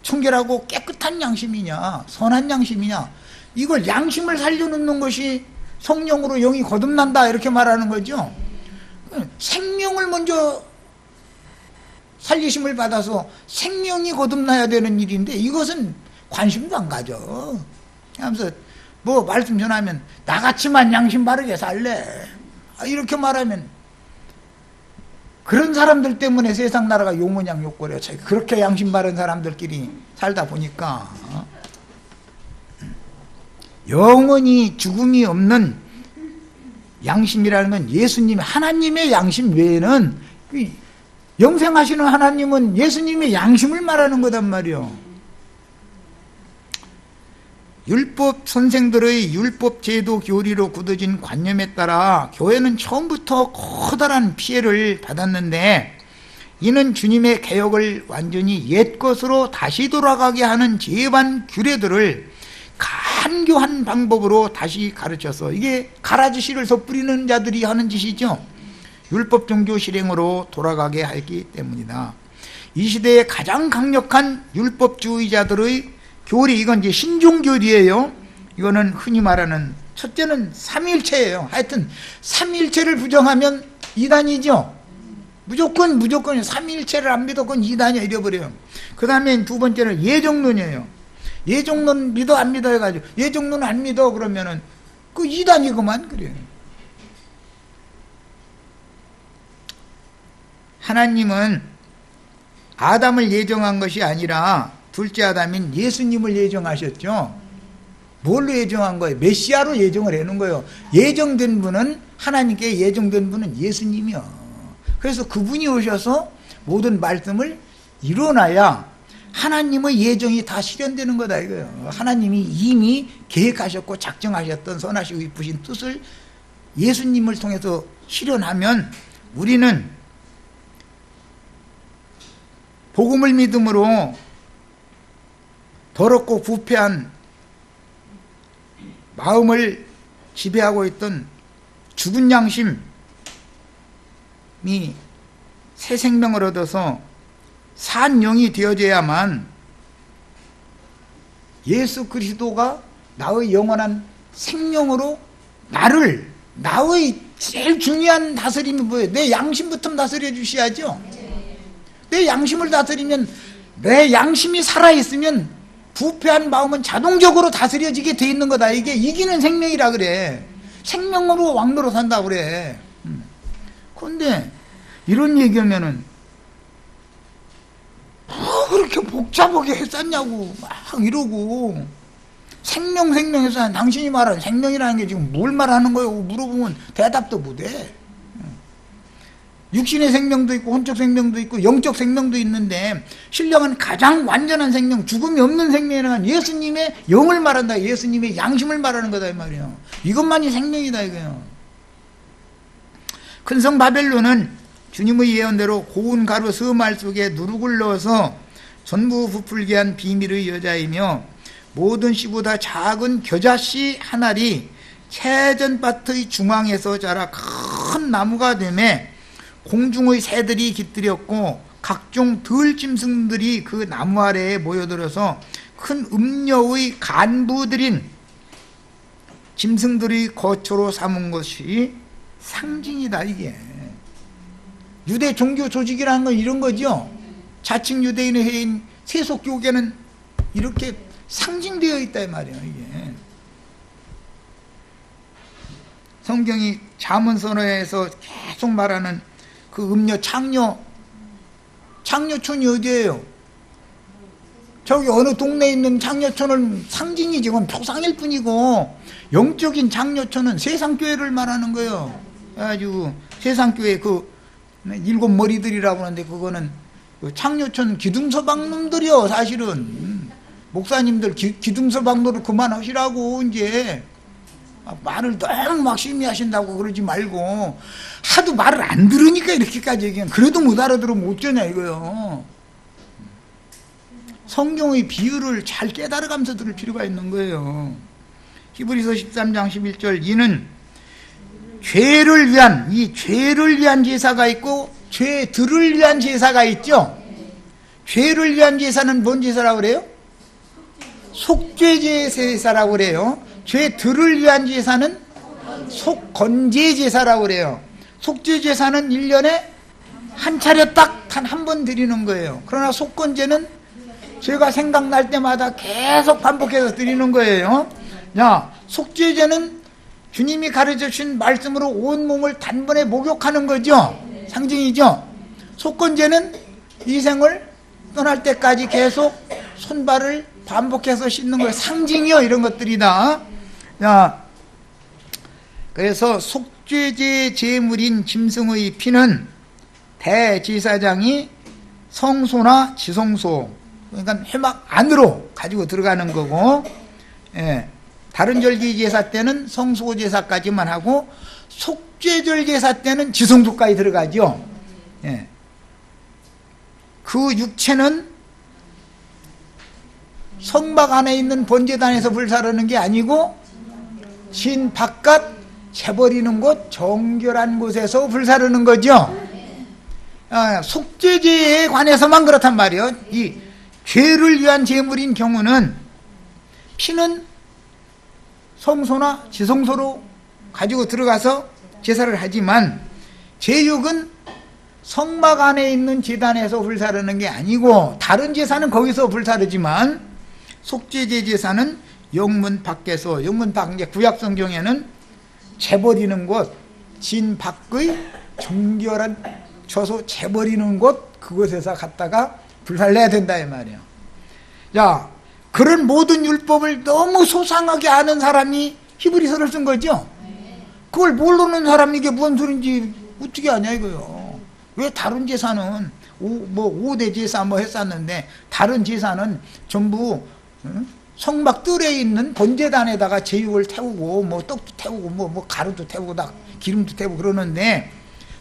청결하고 깨끗한 양심이냐 선한 양심이냐, 이걸 양심을 살려놓는 것이 성령으로 영이 거듭난다 이렇게 말하는 거죠. 생명을 먼저 살리심을 받아서 생명이 거듭나야 되는 일인데 이것은 관심도 안 가져. 하면서 뭐 말씀 전하면 나같이만 양심 바르게 살래 이렇게 말하면, 그런 사람들 때문에 세상 나라가 요모냥 욕거려. 그렇게 양심 바른 사람들끼리 살다 보니까 영원히 죽음이 없는 양심이라는 건 예수님, 하나님의 양심 외에는, 영생하시는 하나님은 예수님의 양심을 말하는 거단 말이요. 율법 선생들의 율법 제도 교리로 굳어진 관념에 따라 교회는 처음부터 커다란 피해를 받았는데, 이는 주님의 개혁을 완전히 옛 것으로 다시 돌아가게 하는 제반 규례들을 간교한 방법으로 다시 가르쳐서, 이게 가라지씨를 덧뿌리는 자들이 하는 짓이죠. 율법 종교 실행으로 돌아가게 하기 때문이다. 이 시대의 가장 강력한 율법주의자들의 교리, 이건 이제 신종교리예요. 이거는 흔히 말하는, 첫째는 삼위일체예요. 하여튼 삼위일체를 부정하면 이단이죠. 무조건 삼위일체를 안 믿어 그건 이단이야 이래버려요. 그 다음에 두 번째는 예정론이에요. 예정론 믿어 안 믿어 해가지고, 예정론 안 믿어 그러면은 그 이단이구만. 그래요. 하나님은 아담을 예정한 것이 아니라 둘째 아담인 예수님을 예정하셨죠. 뭘로 예정한 거예요? 메시아로 예정을 해놓은 거예요. 예정된 분은, 하나님께 예정된 분은 예수님이요. 그래서 그분이 오셔서 모든 말씀을 이뤄놔야 하나님의 예정이 다 실현되는 거다 이거예요. 하나님이 이미 계획하셨고 작정하셨던 선하시고 이쁘신 뜻을 예수님을 통해서 실현하면, 우리는 복음을 믿음으로 더럽고 부패한 마음을 지배하고 있던 죽은 양심이 새 생명을 얻어서 산 영이 되어져야만 예수 그리스도가 나의 영원한 생명으로 나의 제일 중요한 다스림이 뭐예요? 내 양심부터 다스려 주셔야죠. 내 양심을 다스리면, 내 양심이 살아있으면 부패한 마음은 자동적으로 다스려지게 돼 있는 거다. 이게 이기는 생명이라 그래. 생명으로 왕노로 산다 그래. 그런데 이런 얘기하면은 그렇게 복잡하게 했었냐고 막 이러고, 생명해서 당신이 말하는 생명이라는 게 지금 뭘 말하는 거예요? 물어보면 대답도 못해. 육신의 생명도 있고 혼적 생명도 있고 영적 생명도 있는데, 신령은 가장 완전한 생명, 죽음이 없는 생명이란 예수님의 영을 말한다. 예수님의 양심을 말하는 거다 이 말이에요. 이것만이 생명이다 이거예요. 큰성 바벨론은 주님의 예언대로 고운 가루 스말 속에 누룩을 넣어서 전부 부풀게 한 비밀의 여자이며, 모든 씨보다 작은 겨자씨 한 알이 채전밭의 중앙에서 자라 큰 나무가 되매 공중의 새들이 깃들였고 각종 들짐승들이 그 나무 아래에 모여들어서 큰 음녀의 간부들인 짐승들의 거처로 삼은 것이 상징이다. 이게 유대 종교 조직이라는 건 이런 거죠. 자칭 유대인의 해인 세속교계는 이렇게 상징되어 있다 이 말이에요. 이게 성경이 잠언서에서 계속 말하는 그 음녀 창녀촌이 어디예요? 저기 어느 동네에 있는 창녀촌은 상징이 지금 표상일 뿐이고, 영적인 창녀촌은 세상교회를 말하는 거예요. 그래가지고 세상교회 그 일곱 머리들이라고 하는데, 그거는 그 창녀촌 기둥서방 놈들이요. 사실은 목사님들 기둥서방 노릇 그만하시라고. 이제 말을 너무 막 심히 하신다고 그러지 말고, 하도 말을 안 들으니까 이렇게까지 얘기하면, 그래도 못 알아들으면 어쩌냐 이거요. 성경의 비유를 잘 깨달아가면서 들을 필요가 있는 거예요. 히브리서 13장 11절, 이는 죄를 위한 제사가 있고 죄들을 위한 제사가 있죠. 죄를 위한 제사는 뭔 제사라고 그래요? 속죄제 제사라고 그래요. 죄들을 위한 제사는 속건제 제사라고 그래요. 속죄 제사는 1년에 한 차례 딱 단 한 번 드리는 거예요. 그러나 속건제는 죄가 생각날 때마다 계속 반복해서 드리는 거예요. 야, 속죄제는 주님이 가르쳐 주신 말씀으로 온몸을 단번에 목욕하는 거죠. 상징이죠. 속건제는 이 생을 떠날 때까지 계속 손발을 반복해서 씻는 거예요. 상징이요. 이런 것들이다. 자, 그래서 속죄제 제물인 짐승의 피는 대제사장이 성소나 지성소, 그러니까 회막 안으로 가지고 들어가는 거고, 다른 절기 제사 때는 성소 제사까지만 하고 속죄절 제사 때는 지성소까지 들어가죠. 그 육체는 성막 안에 있는 번제단에서 불사르는 게 아니고 진 바깥 재버리는 곳, 정결한 곳에서 불사르는 거죠. 속죄제에 관해서만 그렇단 말이에요. 이 죄를 위한 제물인 경우는 피는 성소나 지성소로 가지고 들어가서 제사를 하지만 제육은 성막 안에 있는 제단에서 불사르는 게 아니고, 다른 제사는 거기서 불사르지만 속죄제 제사는 영문 밖에서, 영문 밖, 이제 구약 성경에는 재버리는 곳, 진 밖의 정결한 처소 재버리는 곳, 그곳에서 갔다가 불살려야 된다 이 말이에요. 자, 그런 모든 율법을 너무 소상하게 아는 사람이 히브리서를 쓴 거죠. 그걸 모르는 사람이 이게 무슨 소린지 어떻게 아냐 이거요. 왜 다른 제사는 5대 제사 뭐 했었는데 다른 제사는 전부 성막 뜰에 있는 번제단에다가 제육을 태우고 뭐 떡도 태우고 뭐 가루도 태우고 다 기름도 태우고 그러는데,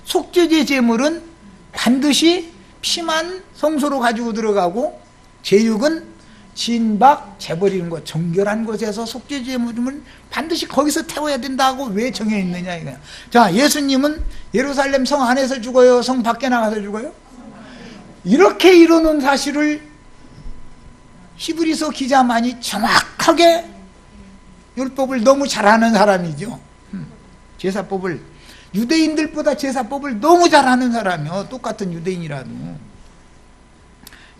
속죄제 제물은 반드시 피만 성소로 가지고 들어가고 제육은 진박 재버리는 것, 정결한 곳에서 속죄제 제물은 반드시 거기서 태워야 된다고 왜 정해 있느냐 이거야. 자, 예수님은 예루살렘 성 안에서 죽어요, 성 밖에 나가서 죽어요? 이렇게 이루는 사실을 히브리서 기자만이 정확하게 율법을 너무 잘하는 사람이죠. 제사법을, 유대인들보다 제사법을 너무 잘하는 사람이요. 똑같은 유대인이라도.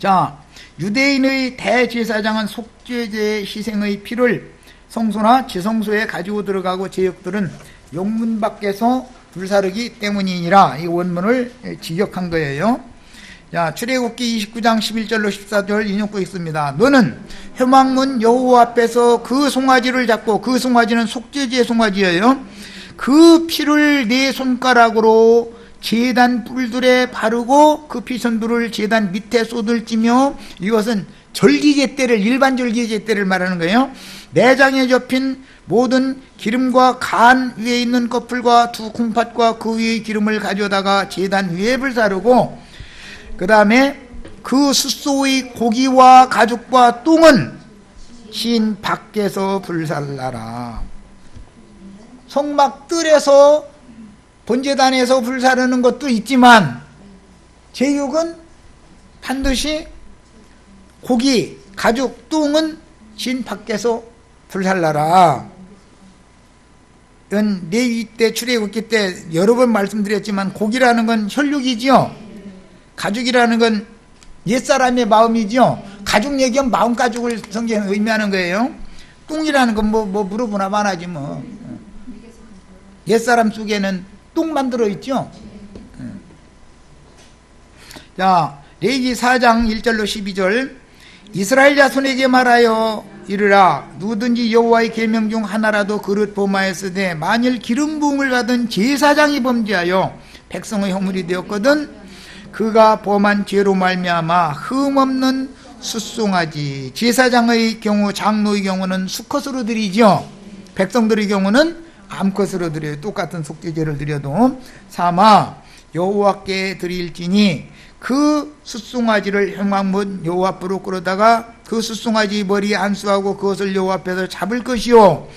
자, 유대인의 대제사장은 속죄제 희생의 피를 성소나 지성소에 가지고 들어가고 제육들은 영문 밖에서 불사르기 때문이니라. 이 원문을 직역한 거예요. 자, 출애굽기 29장 11절로 14절 인용고 있습니다. 너는 회막문 여호와 앞에서 그 송아지를 잡고, 그 송아지는 속죄제 송아지예요. 그 피를 네 손가락으로 제단 뿔들에 바르고 그 피선두를 제단 밑에 쏟을지며, 이것은 절기제 때를, 일반 절기제 때를 말하는 거예요. 내장에 접힌 모든 기름과 간 위에 있는 껍질과 두 콩팥과 그 위의 기름을 가져다가 제단 위에 불사르고, 그 다음에 그 숫소의 고기와 가죽과 똥은 신 밖에서 불살라라. 성막 뜰에서 번제단에서 불사르는 것도 있지만 제육은 반드시 고기, 가죽, 똥은 신 밖에서 불살라라. 이건 레위 때, 출애굽기 때 여러 번 말씀드렸지만 고기라는 건 혈육이죠. 가죽이라는 건 옛사람의 마음이죠. 가죽 얘기하면 마음 가죽을 성경에 의미하는 거예요. 똥이라는 건 뭐 물어보나 마나지 뭐. 옛사람 속에는 똥만 들어있죠. 자, 레위기 4장 1절로 12절. 이스라엘 자손에게 말하여 이르라. 누구든지 여호와의 계명 중 하나라도 그릇 범하였으되 만일 기름 부음을 받은 제사장이 범죄하여 백성의 허물이 되었거든 그가 범한 죄로 말미암아 흠없는 숫송아지, 제사장의 경우, 장로의 경우는 수컷으로 드리죠. 백성들의 경우는 암컷으로 드려요. 똑같은 속죄제를 드려도 삼아 여호와께 드릴지니 그 숫송아지를 회막문 여호와 앞으로 끌어다가 그 숫송아지 머리에 안수하고 그것을 여호와 앞에서 잡을 것이요.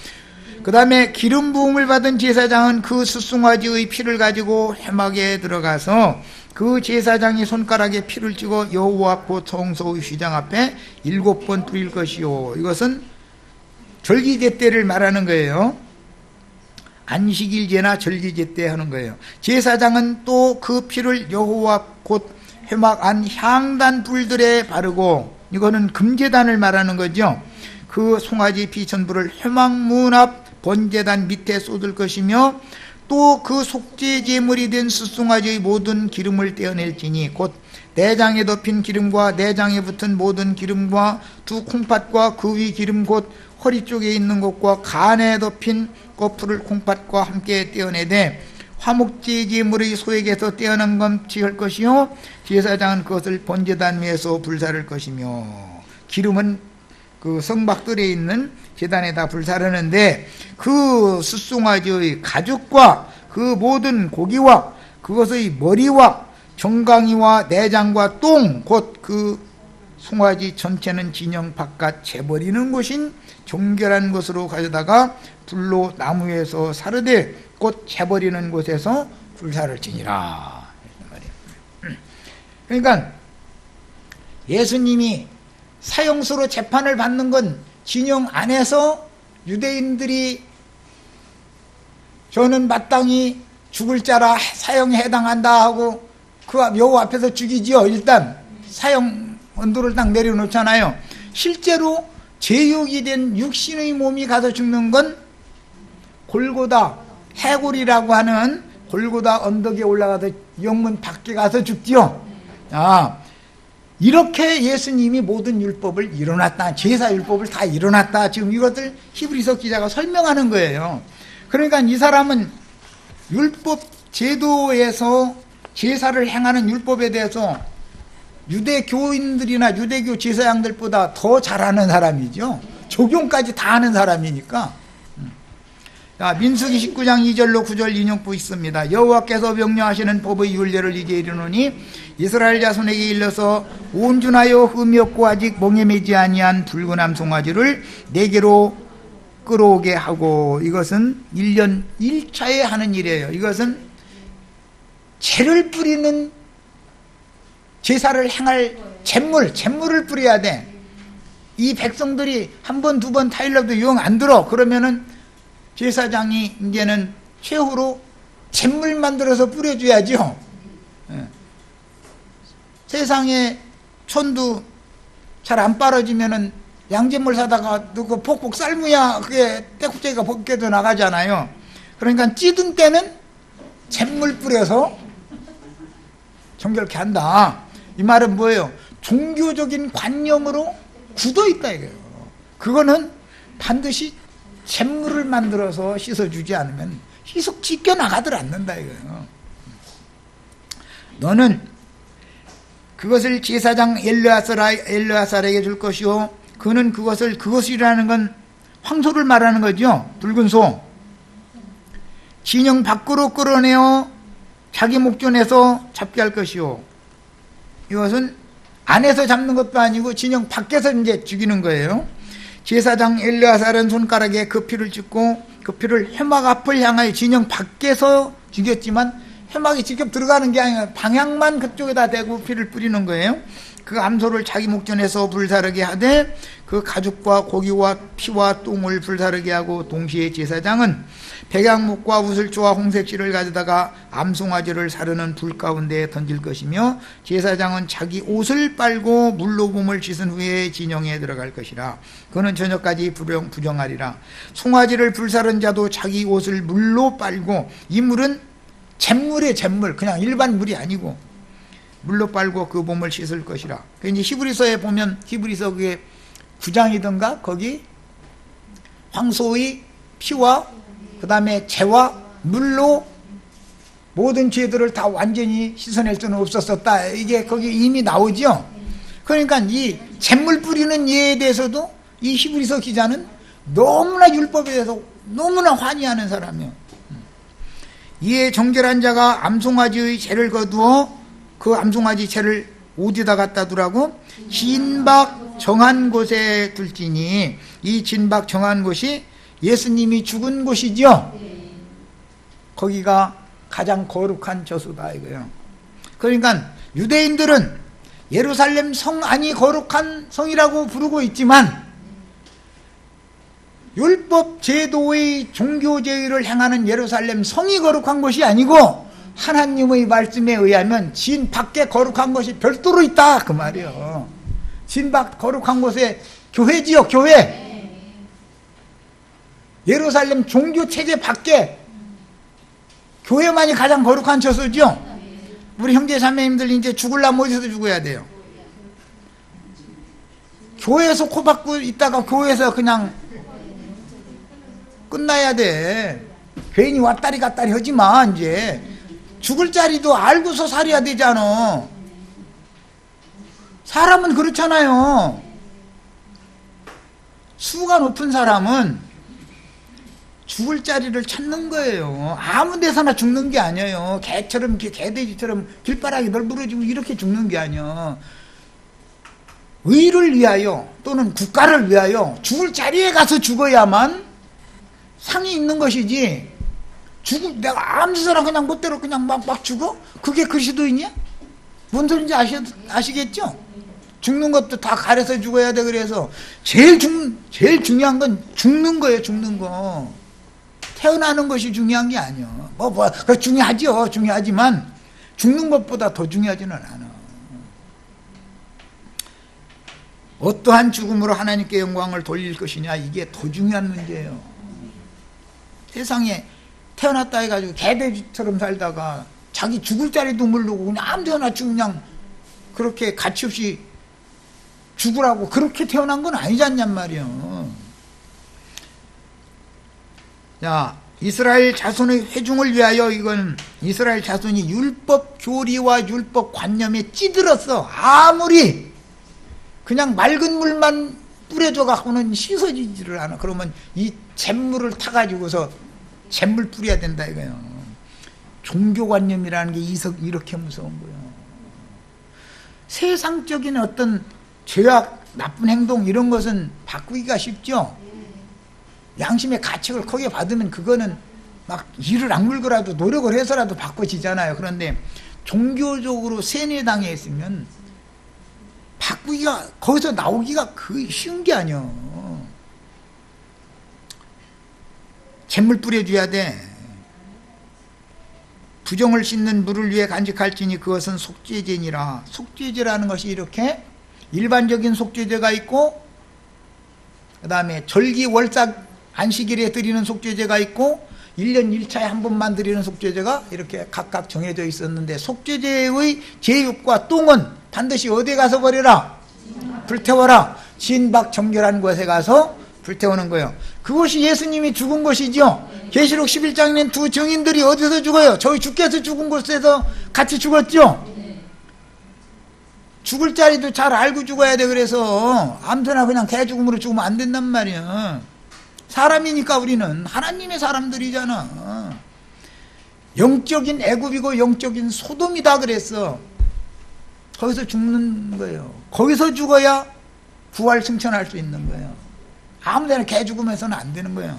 그 다음에 기름 부음을 받은 제사장은 그 숫송아지의 피를 가지고 회막에 들어가서 그 제사장이 손가락에 피를 찍어 여호와 곧 성소의 휘장 앞에 7번 뿌릴 것이요. 이것은 절기제 때를 말하는 거예요. 안식일제나 절기제 때 하는 거예요. 제사장은 또 그 피를 여호와 곧 회막 안 향단 뿔들에 바르고, 이거는 금제단을 말하는 거죠. 그 송아지 피 전부를 회막문 앞 번제단 밑에 쏟을 것이며 또 그 속죄 제물이 된 숫송아지의 모든 기름을 떼어낼지니 곧 내장에 덮인 기름과 내장에 붙은 모든 기름과 두 콩팥과 그 위 기름 곧 허리 쪽에 있는 것과 간에 덮인 거풀을 콩팥과 함께 떼어내되 화목제 제물의 소액에서 떼어난 것이 할 것이요 제사장은 그것을 번제단 위에서 불사를 것이며, 기름은 그 성막들에 있는 제단에다 불사르는데 그 숫송아지의 가죽과 그 모든 고기와 그것의 머리와 정강이와 내장과 똥 곧 그 송아지 전체는 진영 바깥 재버리는 곳인 정결한 곳으로 가져다가 불로 나무에서 사르되 곧 재버리는 곳에서 불사를 지니라. 그러니까 예수님이 사형수로 재판을 받는 건 진영 안에서 유대인들이 저는 마땅히 죽을 자라 사형에 해당한다 하고 그 묘 앞에서 죽이지요. 일단 사형 언도를 딱 내려놓잖아요. 실제로 제육이 된 육신의 몸이 가서 죽는 건 골고다 해골이라고 하는 골고다 언덕에 올라가서 영문 밖에 가서 죽지요. 이렇게 예수님이 모든 율법을 이뤄놨다. 제사 율법을 다 이뤄놨다. 지금 이것들 히브리서 기자가 설명하는 거예요. 그러니까 이 사람은 율법 제도에서 제사를 행하는 율법에 대해서 유대 교인들이나 유대교 제사장들보다 더 잘하는 사람이죠. 적용까지 다 하는 사람이니까. 민수기 19장 2절로 9절 인용부 있습니다. 여호와께서 명령하시는 법의 율례를 이게 이르노니 이스라엘 자손에게 일러서 온전하여 흠이 없고 아직 멍에 매지 아니한 붉은 암송아지를 내게로 끌어오게 하고, 이것은 1년 1차에 하는 일이에요. 이것은 죄를 뿌리는 제사를 행할 잿물을 뿌려야 돼. 이 백성들이 한 번, 두 번 타일러도 영 안 들어. 그러면은 제사장이 이제는 최후로 잿물 만들어서 뿌려줘야죠. 세상에 촌도 잘 안 빨아지면은 양잿물 사다가 그 폭폭 삶으야 그게 때국제가 벗겨도 나가잖아요. 그러니까 찌든 때는 잿물 뿌려서 정결케 한다. 이 말은 뭐예요? 종교적인 관념으로 굳어 있다 이거예요. 그거는 반드시 잿물을 만들어서 씻어주지 않으면 희석 찢겨 나가들 않는다 이거예요. 너는 그것을 제사장 엘르아살에게 줄 것이요, 그는 그것이라는 건 황소를 말하는 거죠. 붉은 소. 진영 밖으로 끌어내어 자기 목전에서 잡게 할 것이요. 이것은 안에서 잡는 것도 아니고 진영 밖에서 이제 죽이는 거예요. 제사장 엘르아살은 손가락에 그 피를 찍고 그 피를 회막 앞을 향하여 진영 밖에서 죽였지만 회막이 직접 들어가는 게 아니라 방향만 그쪽에다 대고 피를 뿌리는 거예요. 그 암소를 자기 목전에서 불사르게 하되 그 가죽과 고기와 피와 똥을 불사르게 하고, 동시에 제사장은 백양목과 우슬초와 홍색실을 가져다가 암송아지를 사르는 불 가운데 던질 것이며, 제사장은 자기 옷을 빨고 물로 몸을 씻은 후에 진영에 들어갈 것이라. 그는 저녁까지 부정하리라. 송아지를 불사른 자도 자기 옷을 물로 빨고, 이 물은 잿물이에요. 잿물. 그냥 일반 물이 아니고 물로 빨고 그 몸을 씻을 것이라. 이제 히브리서에 보면, 히브리서 그게 9장이던가 거기 황소의 피와 그 다음에 재와 물로 모든 죄들을 다 완전히 씻어낼 수는 없었었다. 이게 거기 이미 나오죠. 그러니까 이 잿물 뿌리는 예에 대해서도 이 히브리서 기자는 너무나 율법에 대해서 너무나 환희하는 사람이에요. 이에 정결한 자가 암송아지의 죄를 거두어 그 암송아지 죄를 어디다 갖다 두라고? 진박 정한 곳에 둘지니, 이 진박 정한 곳이 예수님이 죽은 곳이죠. 거기가 가장 거룩한 저수다 이거예요. 그러니까 유대인들은 예루살렘 성 안이 거룩한 성이라고 부르고 있지만, 율법 제도의 종교 제의를 행하는 예루살렘 성이 거룩한 것이 아니고 하나님의 말씀에 의하면 진 밖에 거룩한 것이 별도로 있다 그 말이에요. 진 밖 거룩한 곳에 교회지요. 교회. 예루살렘 종교 체제 밖에 교회만이 가장 거룩한 처소죠. 우리 형제 자매님들 이제 죽으려면 어디서 죽어야 돼요? 교회에서 코 박고 있다가 교회에서 그냥 끝나야 돼. 괜히 왔다리 갔다리 하지마. 이제 죽을 자리도 알고서 살아야 되잖아. 사람은 그렇잖아요. 수가 높은 사람은 죽을 자리를 찾는 거예요. 아무 데서나 죽는 게 아니에요. 개처럼, 개돼지처럼 길바닥에 널브러지고 이렇게 죽는 게 아니에요. 의를 위하여 또는 국가를 위하여 죽을 자리에 가서 죽어야만 상이 있는 것이지, 내가 아무 데서나 그냥 멋대로 그냥 막 죽어? 그게 그리스도이냐? 뭔 소리인지 아시겠죠? 죽는 것도 다 가려서 죽어야 돼. 그래서 제일 중요한 건 죽는 거예요. 죽는 거. 태어나는 것이 중요한 게 아니에요. 그 중요하죠. 중요하지만 죽는 것보다 더 중요하지는 않아. 어떠한 죽음으로 하나님께 영광을 돌릴 것이냐, 이게 더 중요한 문제예요. 세상에 태어났다 해가지고 개돼지처럼 살다가 자기 죽을 자리도 모르고 그냥 아무 데나 그냥 그렇게 가치없이 죽으라고 그렇게 태어난 건 아니지 않냔 말이에요. 자, 이스라엘 자손의 회중을 위하여, 이건 이스라엘 자손이 율법 교리와 율법 관념에 찌들었어. 아무리 그냥 맑은 물만 뿌려줘 갖고는 씻어지지를 않아. 그러면 이 잿물을 타가지고서 잿물 뿌려야 된다 이거예요. 종교관념이라는 게 이렇게 무서운 거예요. 세상적인 어떤 죄악, 나쁜 행동 이런 것은 바꾸기가 쉽죠. 양심의 가책을 크게 받으면 그거는 막 이를 악물고라도 노력을 해서라도 바꿔지잖아요. 그런데 종교적으로 세뇌당해 있으면 바꾸기가, 거기서 나오기가 거의 쉬운 게 아니에요. 잿물 뿌려줘야 돼. 부정을 씻는 물을 위해 간직할지니 그것은 속죄제니라. 속죄제라는 것이 이렇게 일반적인 속죄제가 있고, 그 다음에 절기 월삭 안식일에 드리는 속죄제가 있고, 1년 1차에 한 번만 드리는 속죄제가 이렇게 각각 정해져 있었는데, 속죄제의 제육과 똥은 반드시 어디에 가서 버려라? 불태워라. 진박 정결한 곳에 가서 불태우는 거예요. 그것이 예수님이 죽은 것이죠. 계시록 11장에는 두 증인들이 어디서 죽어요? 저희 주께서 죽은 곳에서 같이 죽었죠. 죽을 자리도 잘 알고 죽어야 돼. 그래서 아무데나 그냥 개 죽음으로 죽으면 안 된단 말이야. 사람이니까 우리는 하나님의 사람들이잖아. 영적인 애굽이고 영적인 소돔이다 그랬어. 거기서 죽는 거예요. 거기서 죽어야 부활 승천할 수 있는 거예요. 아무데나 개 죽으면서는 안 되는 거예요.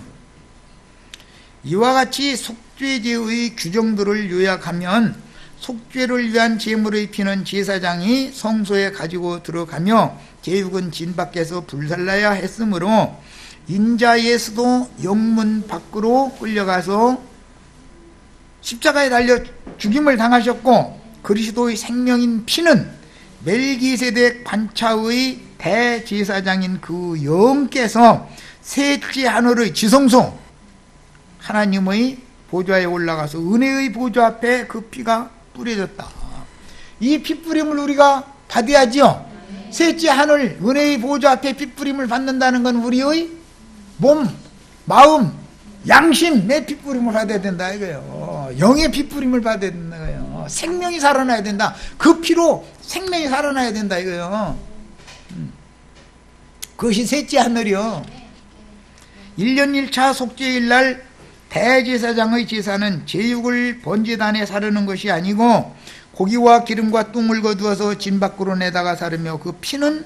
이와 같이 속죄제의 규정들을 요약하면, 속죄를 위한 제물의 피는 제사장이 성소에 가지고 들어가며 제육은 진 밖에서 불살라야 했으므로 인자 예수도 영문 밖으로 끌려가서 십자가에 달려 죽임을 당하셨고, 그리스도의 생명인 피는 멜기세덱 반차의 대제사장인 그 영께서 셋째 하늘의 지성소 하나님의 보좌에 올라가서 은혜의 보좌 앞에 그 피가 뿌려졌다. 이 피뿌림을 우리가 받아야죠. 셋째 하늘 은혜의 보좌 앞에 피뿌림을 받는다는 건 우리의 몸, 마음, 양심, 내 피뿌림을 받아야 된다 이거예요. 영의 피뿌림을 받아야 된다 이거예요. 생명이 살아나야 된다. 그 피로 생명이 살아나야 된다 이거예요. 그것이 셋째 하늘이요. 1년 1차 속죄일 날 대제사장의 제사는 제육을 번제단에 사르는 것이 아니고 고기와 기름과 똥을 거두어서 진 밖으로 내다가 사르며 그 피는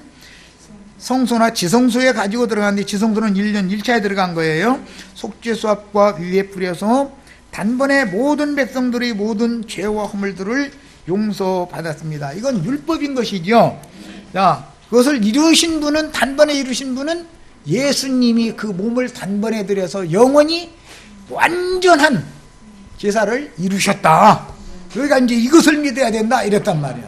성소나 지성소에 가지고 들어갔는데, 지성소는 1년 1차에 들어간 거예요. 속죄소 앞과 위에 뿌려서 단번에 모든 백성들의 모든 죄와 허물들을 용서받았습니다. 이건 율법인 것이죠. 자, 그것을 이루신 분은, 단번에 이루신 분은 예수님이 그 몸을 단번에 들여서 영원히 완전한 제사를 이루셨다. 그러니까 이제 이것을 믿어야 된다 이랬단 말이에요.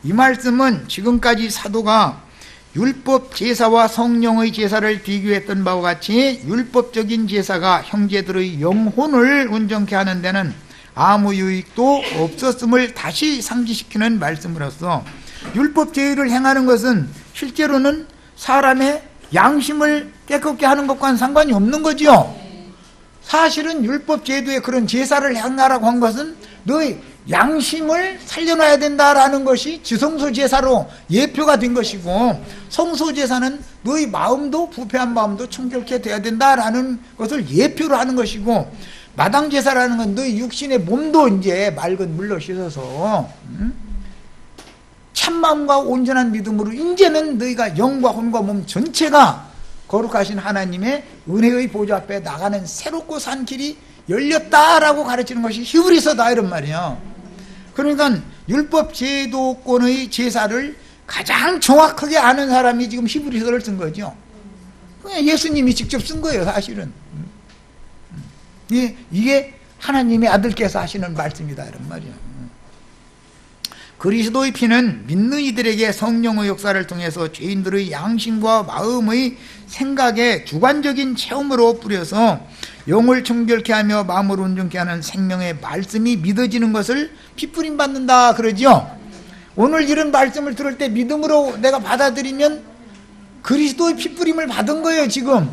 이 말씀은 지금까지 사도가 율법 제사와 성령의 제사를 비교했던 바와 같이 율법적인 제사가 형제들의 영혼을 온전케 하는 데는 아무 유익도 없었음을 다시 상기시키는 말씀으로서, 율법 제의를 행하는 것은 실제로는 사람의 양심을 깨끗게 하는 것과는 상관이 없는 거지요. 사실은 율법 제도에 그런 제사를 행하라고 한 것은 너희 양심을 살려놔야 된다라는 것이 지성소 제사로 예표가 된 것이고, 성소 제사는 너희 마음도 부패한 마음도 청결케 돼야 된다라는 것을 예표로 하는 것이고, 마당 제사라는 건 너희 육신의 몸도 이제 맑은 물로 씻어서 참마음과 온전한 믿음으로 이제는 너희가 영과 혼과 몸 전체가 거룩하신 하나님의 은혜의 보좌 앞에 나가는 새롭고 산 길이 열렸다라고 가르치는 것이 히브리서다, 이런 말이에요. 그러니까 율법 제도권의 제사를 가장 정확하게 아는 사람이 지금 히브리서를 쓴 거죠. 예수님이 직접 쓴 거예요, 사실은. 이게 하나님의 아들께서 하시는 말씀이다, 이런 말이에요. 그리스도의 피는 믿는 이들에게 성령의 역사를 통해서 죄인들의 양심과 마음의 생각에 주관적인 체험으로 뿌려서 영을 청결케 하며 마음을 온전케 하는 생명의 말씀이 믿어지는 것을 피뿌림 받는다 그러죠. 오늘 이런 말씀을 들을 때 믿음으로 내가 받아들이면 그리스도의 피뿌림을 받은 거예요, 지금.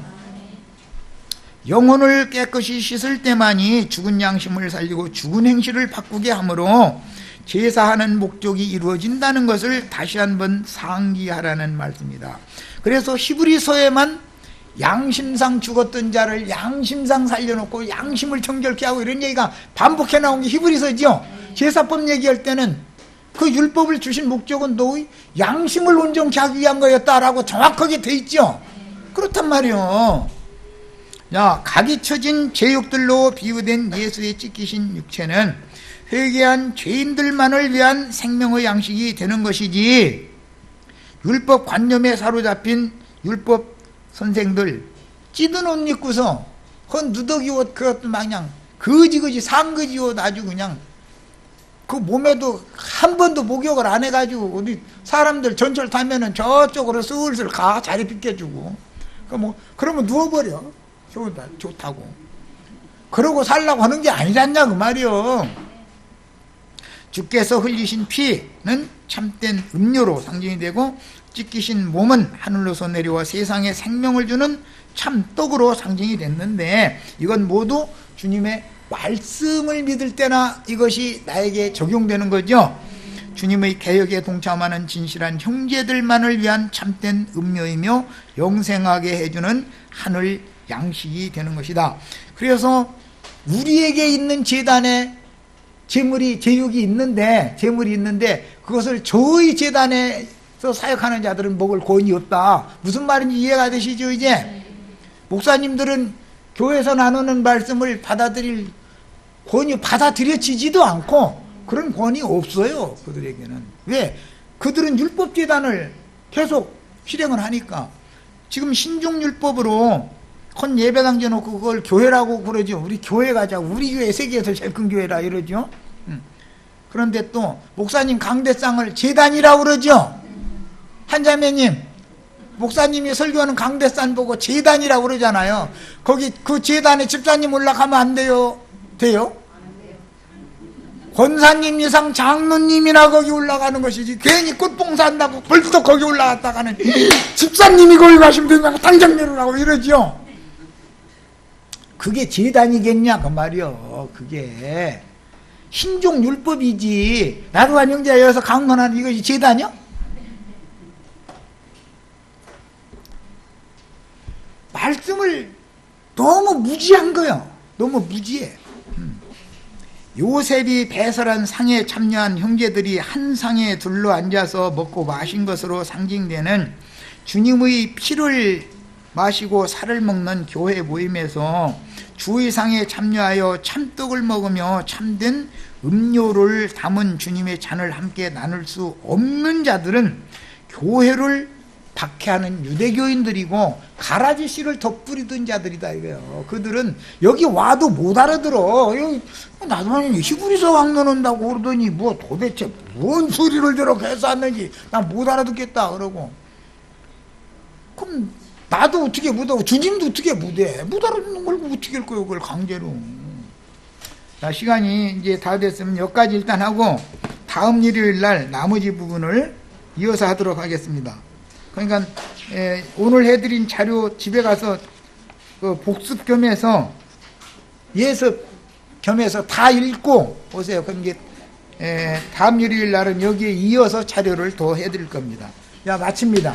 영혼을 깨끗이 씻을 때만이 죽은 양심을 살리고 죽은 행실을 바꾸게 하므로 제사하는 목적이 이루어진다는 것을 다시 한번 상기하라는 말씀입니다. 그래서 히브리서에만 양심상 죽었던 자를 양심상 살려놓고 양심을 청결케 하고 이런 얘기가 반복해 나온 게 히브리서죠. 제사법 얘기할 때는 그 율법을 주신 목적은 너의 양심을 온전케 하기 위한 거였다라고 정확하게 돼 있죠. 그렇단 말이에요. 자, 각이 처진 제육들로 비유된 예수의 찢기신 육체는 회개한 죄인들만을 위한 생명의 양식이 되는 것이지, 율법 관념에 사로잡힌 율법 선생들 찌든 옷 입고서 그 누더기 옷 그것도 마냥 거지거지 상거지 옷 아주 그냥 그 몸에도 한 번도 목욕을 안 해가지고 어디 사람들 전철 타면은 저쪽으로 슬슬 가 자리 비켜주고 그러면 누워버려. 좋다고 그러고 살라고 하는 게 아니잖냐 그 말이요. 주께서 흘리신 피는 참된 음료로 상징이 되고, 찢기신 몸은 하늘로서 내려와 세상에 생명을 주는 참떡으로 상징이 됐는데, 이건 모두 주님의 말씀을 믿을 때나 이것이 나에게 적용되는 거죠. 주님의 개혁에 동참하는 진실한 형제들만을 위한 참된 음료이며 영생하게 해주는 하늘 양식이 되는 것이다. 그래서 우리에게 있는 제단에 제육이 있는데 그것을 저의 제단에서 사역하는 자들은 먹을 권이 없다. 무슨 말인지 이해가 되시죠? 이제 목사님들은 교회에서 나누는 말씀을 받아들일 권이 받아들여지지도 않고 그런 권이 없어요, 그들에게는. 왜? 그들은 율법 제단을 계속 실행을 하니까. 지금 신중율법으로 헌 예배당 줘놓고 그걸 교회라고 그러죠. 우리 교회 가자고. 우리 교회 세계에서 제일 큰 교회라 이러죠. 그런데 또 목사님 강대상을 제단이라고 그러죠. 한자매님, 목사님이 설교하는 강대상 보고 제단이라고 그러잖아요. 거기 그 제단에 집사님 올라가면 안 돼요? 돼요? 권사님 이상 장로님이나 거기 올라가는 것이지, 괜히 꽃봉사 한다고 벌써 거기 올라갔다가는 집사님이 거기 가시면 된다고 당장 내려라고 이러죠. 그게 제단이겠냐 그 말이요. 그게 신종 율법이지. 나도 한 형제가 여기서 강론하는 이것이 제단이요? 말씀을 너무 무지한 거요. 너무 무지해. 요셉이 배설한 상에 참여한 형제들이 한 상에 둘러 앉아서 먹고 마신 것으로 상징되는 주님의 피를 마시고 살을 먹는 교회 모임에서 주의 상에 참여하여 참떡을 먹으며 참된 음료를 담은 주님의 잔을 함께 나눌 수 없는 자들은 교회를 박해하는 유대교인들이고 가라지 씨를 덧뿌리던 자들이다 이거예요. 그들은 여기 와도 못 알아들어. 나도 히브리서 강론한다고 그러더니 뭐 도대체 뭔 소리를 저렇게 해서 왔는지 난 못 알아듣겠다 그러고. 그럼 나도 어떻게 못하고 주님도 어떻게 못해? 못 알아듣는 걸 어떻게 할 거예요, 그걸 강제로. 자, 시간이 이제 다 됐으면 여기까지 일단 하고 다음 일요일 날 나머지 부분을 이어서 하도록 하겠습니다. 그러니까 오늘 해드린 자료 집에 가서 그 복습 겸해서 예습 겸해서 다 읽고 오세요. 그럼 이게 다음 일요일 날은 여기에 이어서 자료를 더 해드릴 겁니다. 야, 마칩니다.